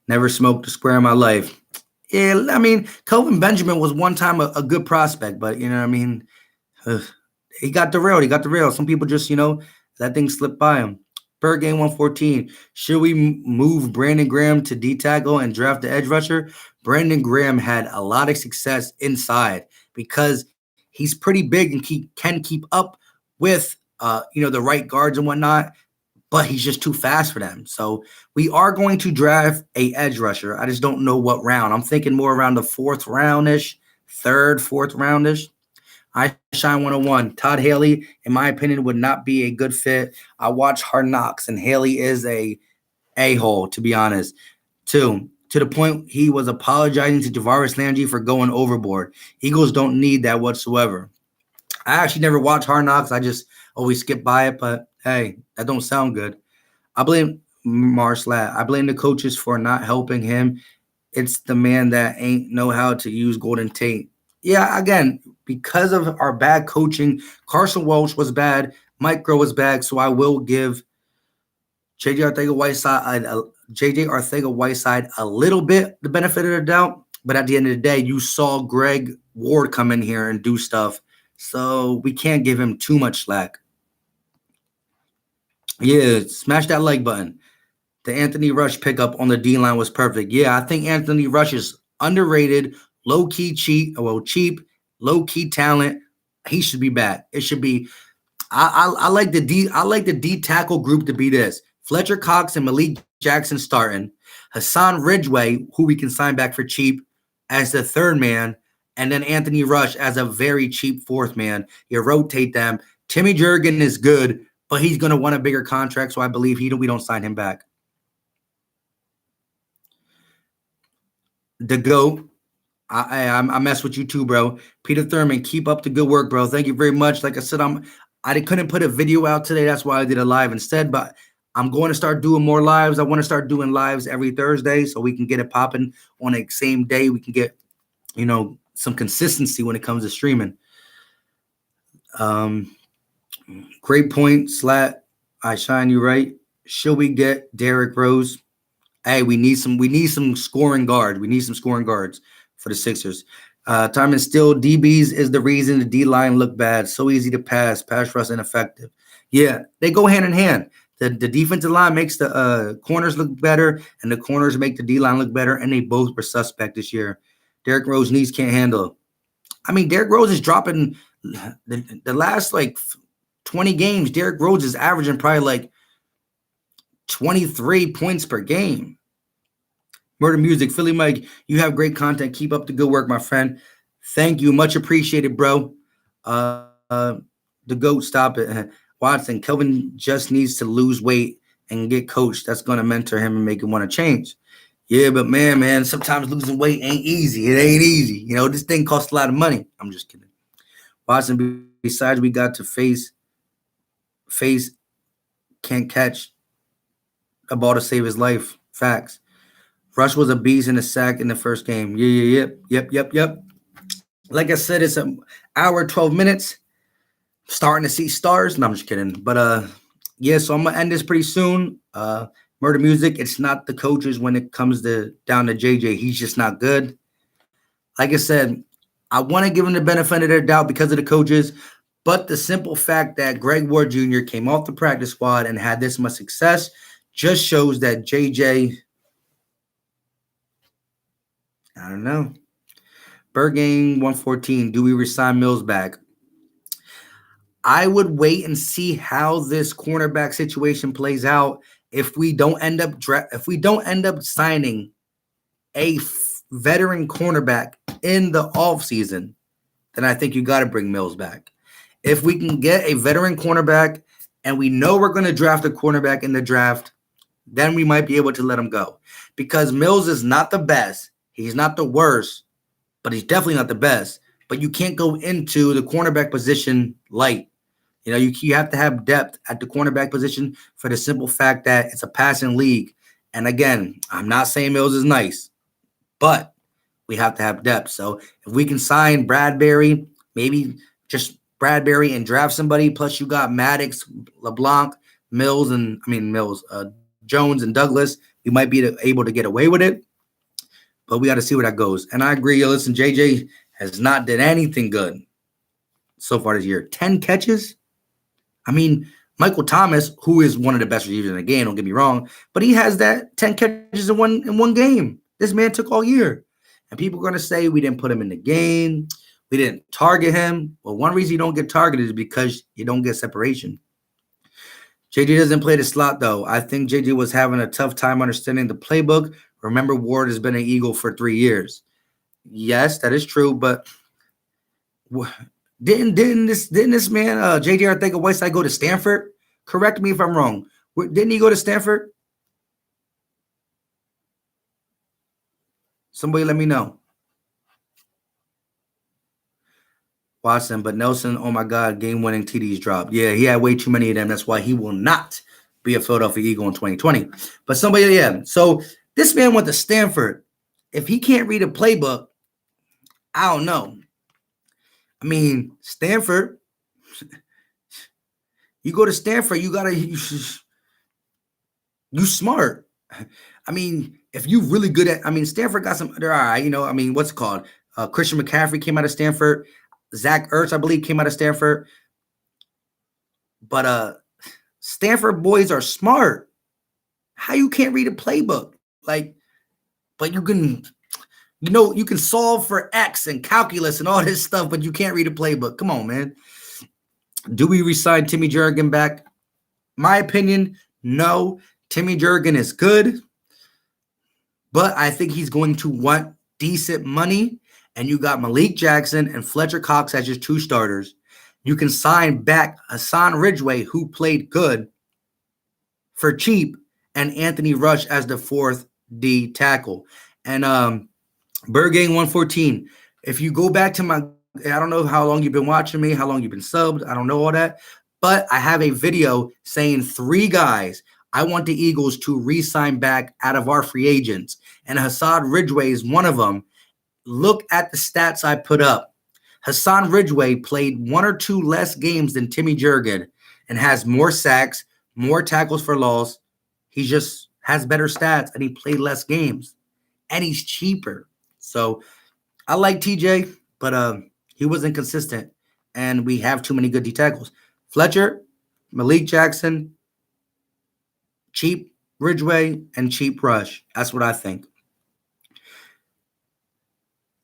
Never smoked a square in my life. Yeah, I mean, Kelvin Benjamin was one time a good prospect, but you know what I mean? He got derailed. Some people just, that thing slipped by him. Per game 114. Should we move Brandon Graham to D-tackle and draft the edge rusher? Brandon Graham had a lot of success inside because he's pretty big and can keep up with the right guards and whatnot, but he's just too fast for them. So we are going to draft a edge rusher. I just don't know what round. I'm thinking more around the fourth roundish. I Shine 101. Todd Haley, in my opinion, would not be a good fit. I watch Hard Knocks, and Haley is a hole, to be honest. Two, to the point he was apologizing to Javaris Landry for going overboard. Eagles don't need that whatsoever. I actually never watched Hard Knocks. I just always skip by it, but hey, that don't sound good. I blame Marslat. I blame the coaches for not helping him. It's the man that ain't know how to use Golden Tate. Yeah, again, because of our bad coaching, Carson Walsh was bad, Mike Groh was bad, so I will give JJ Arcega-Whiteside a little bit the benefit of the doubt. But at the end of the day, you saw Greg Ward come in here and do stuff. So we can't give him too much slack. Yeah, smash that like button. The Anthony Rush pickup on the D line was perfect. Yeah, I think Anthony Rush is underrated, cheap, low key talent. He should be back. It should be. I like the D tackle group to be this: Fletcher Cox and Malik Jackson starting, Hassan Ridgeway, who we can sign back for cheap, as the third man, and then Anthony Rush as a very cheap fourth man. You rotate them. Timmy Jurgen is good, but he's going to want a bigger contract, so I believe we don't sign him back. The GOAT. I mess with you too, bro. Peter Thurman, keep up the good work, bro. Thank you very much. Like I said, I couldn't put a video out today. That's why I did a live instead. But I'm going to start doing more lives. I want to start doing lives every Thursday so we can get it popping on the same day. We can get, some consistency when it comes to streaming. Great point, Slat. I shine you right. Should we get Derrick Rose? Hey, we need some scoring guards. We need some scoring guards for the Sixers. Time and still, DBs is the reason the D-line look bad. So easy to pass rush ineffective. Yeah, they go hand in hand. The defensive line makes the corners look better, and the corners make the D-line look better, and they both were suspect this year. Derrick Rose knees can't handle. I mean, Derrick Rose is dropping the last, 20 games. Derrick Rose is averaging probably, 23 points per game. Murder Music, Philly Mike, you have great content. Keep up the good work, my friend. Thank you. Much appreciated, bro. The GOAT, stop it. Watson, Kelvin just needs to lose weight and get coached. That's going to mentor him and make him want to change. Yeah, but man, sometimes losing weight ain't easy. It ain't easy. This thing costs a lot of money. I'm just kidding. Watson, besides we got to face can't catch a ball to save his life. Facts. Rush was a beast in the sack in the first game. Yep. Like I said, it's an hour, 12 minutes. Starting to see stars. No, I'm just kidding. But so I'm gonna end this pretty soon. Murder Music, it's not the coaches when it comes down to JJ. He's just not good. Like I said, I want to give him the benefit of their doubt because of the coaches, but the simple fact that Greg Ward Jr. came off the practice squad and had this much success just shows that JJ, I don't know. Bergame 114, do we resign Mills back? I would wait and see how this cornerback situation plays out. If we don't end up signing a veteran cornerback in the offseason, then I think you got to bring Mills back. If we can get a veteran cornerback and we know we're going to draft a cornerback in the draft, then we might be able to let him go. Because Mills is not the best. He's not the worst, but he's definitely not the best. But you can't go into the cornerback position light. You have to have depth at the cornerback position for the simple fact that it's a passing league. And again, I'm not saying Mills is nice, but we have to have depth. So if we can sign Bradbury, maybe just Bradbury and draft somebody, plus you got Maddox, LeBlanc, Jones and Douglas, we might be able to get away with it. But we got to see where that goes. And I agree. Listen, JJ has not done anything good so far this year. 10 catches. I mean, Michael Thomas, who is one of the best receivers in the game, don't get me wrong, but he has that 10 catches in one game. This man took all year. And people are going to say we didn't put him in the game. We didn't target him. Well, one reason you don't get targeted is because you don't get separation. JJ doesn't play the slot, though. I think JJ was having a tough time understanding the playbook. Remember, Ward has been an Eagle for 3 years. Yes, that is true, but Didn't this man J.J. Arcega-Whiteside go to Stanford? Correct me if I'm wrong. Didn't he go to Stanford? Somebody let me know. Watson, but Nelson, oh my God, game-winning TDs dropped. Yeah, he had way too many of them. That's why he will not be a Philadelphia Eagle in 2020. But somebody, yeah. So this man went to Stanford. If he can't read a playbook, I don't know. I mean, Stanford, you go to Stanford, you smart. I mean, if you really good at, I mean, Stanford got some, they're all right, I mean, what's it called? Christian McCaffrey came out of Stanford. Zach Ertz, I believe, came out of Stanford. But Stanford boys are smart. How you can't read a playbook? Like, but you can, you can solve for X and calculus and all this stuff, but you can't read a playbook. Come on, man. Do we resign Timmy Jernigan back? My opinion, no. Timmy Jernigan is good, but I think he's going to want decent money. And you got Malik Jackson and Fletcher Cox as your two starters. You can sign back Hassan Ridgeway, who played good, for cheap, and Anthony Rush as the fourth D tackle. And Burgang 114. If you go back to I don't know how long you've been watching me, how long you've been subbed. I don't know all that. But I have a video saying 3 guys I want the Eagles to re-sign back out of our free agents. And Hassan Ridgeway is one of them. Look at the stats I put up. Hassan Ridgeway played 1 or 2 less games than Timmy Jernigan and has more sacks, more tackles for loss. He just has better stats and he played less games. And he's cheaper. So I like TJ, but he wasn't consistent. And we have too many good D tackles. Fletcher, Malik Jackson, cheap Ridgeway, and cheap Rush. That's what I think.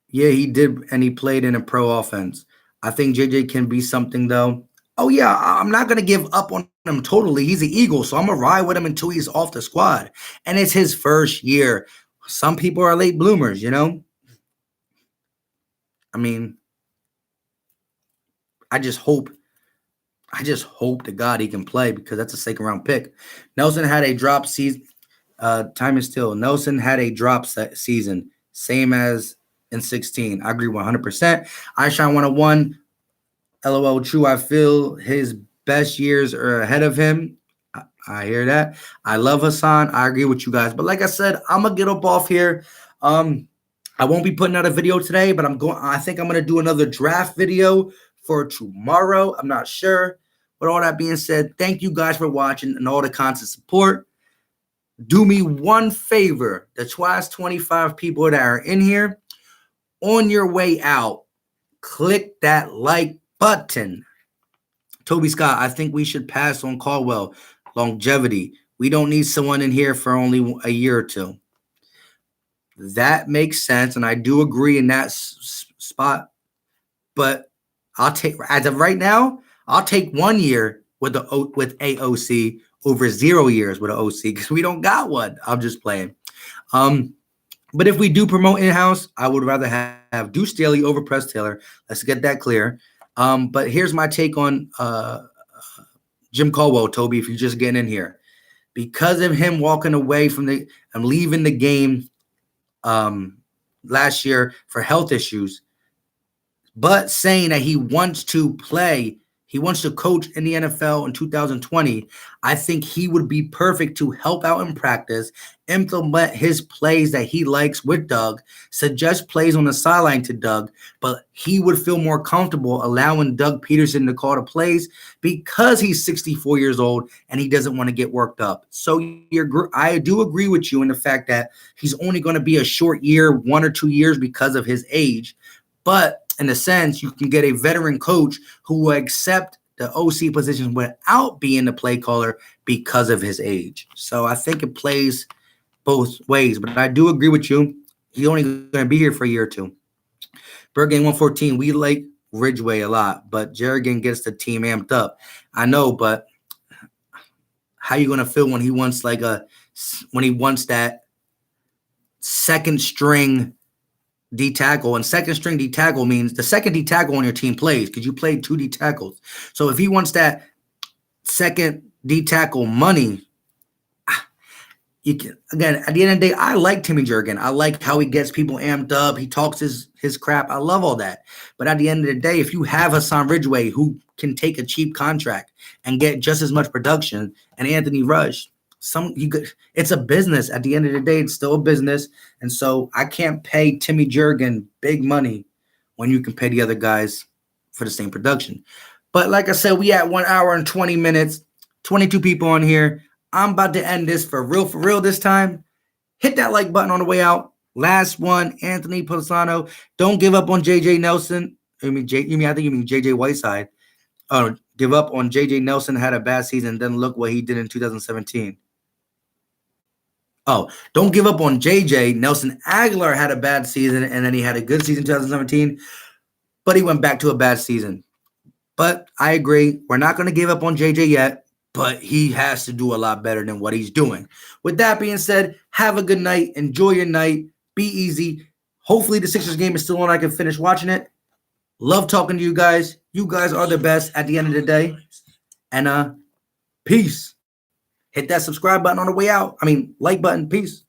Yeah, he did, and he played in a pro offense. I think JJ can be something, though. Oh, yeah, I'm not going to give up on him totally. He's an Eagle, so I'm going to ride with him until he's off the squad. And it's his first year. Some people are late bloomers, I mean, I just hope to God he can play because that's a second-round pick. Nelson had a drop season. Time is still. Nelson had a drop season, same as in 16. I agree 100%. Aishan 101. LOL, true. I feel his best years are ahead of him. I hear that. I love Hassan. I agree with you guys. But like I said, I'm going to get up off here. I won't be putting out a video today, but I think I'm going to do another draft video for tomorrow. I'm not sure. But all that being said, thank you guys for watching and all the constant support. Do me one favor. The Twice 25 people that are in here, on your way out, click that like button. Toby Scott, I think we should pass on Caldwell. Longevity. We don't need someone in here for only a year or two. That makes sense, and I do agree in that spot. But I'll take, as of right now, I'll take 1 year with AOC over 0 years with an OC because we don't got one. I'm just playing. But if we do promote in-house, I would rather have Deuce Staley over Press Taylor. Let's get that clear. But here's my take on Jim Caldwell, Toby, if you're just getting in here. Because of him walking away from and leaving the game last year for health issues, but saying that he wants to play, he wants to coach in the NFL in 2020, I think he would be perfect to help out in practice, implement his plays that he likes with Doug, suggest plays on the sideline to Doug, but he would feel more comfortable allowing Doug Peterson to call the plays because he's 64 years old and he doesn't want to get worked up. So I do agree with you in the fact that he's only going to be a short year, 1 or 2 years because of his age. But in a sense, you can get a veteran coach who will accept the OC position without being the play caller because of his age. So I think it plays both ways. But I do agree with you. He's only going to be here for a year or two. Burgang 114, we like Ridgeway a lot, but Jernigan gets the team amped up. I know, but how you going to feel when he wants that second string D tackle, and second string D tackle means the second D tackle on your team plays because you played 2 D tackles. So if he wants that second D tackle money, you can, again, at the end of the day, I like Timmy Jurgen. I like how he gets people amped up. He talks his crap. I love all that. But at the end of the day, if you have Hassan Ridgeway who can take a cheap contract and get just as much production, and Anthony Rush, it's a business. At the end of the day, it's still a business. And so I can't pay Timmy Jurgen big money when you can pay the other guys for the same production. But like I said, we at 1 hour and 20 minutes, 22 people on here. I'm about to end this for real this time. Hit that like button on the way out. Last one, Anthony Posano. Don't give up on JJ Nelson. I think you mean JJ Whiteside. Give up on JJ Nelson, had a bad season, then look what he did in 2017. Oh, don't give up on JJ. Nelson Aguilar had a bad season, and then he had a good season in 2017, but he went back to a bad season. But I agree. We're not going to give up on JJ yet, but he has to do a lot better than what he's doing. With that being said, have a good night. Enjoy your night. Be easy. Hopefully the Sixers game is still on. I can finish watching it. Love talking to you guys. You guys are the best at the end of the day. And peace. Hit that subscribe button on the way out. Like button. Peace.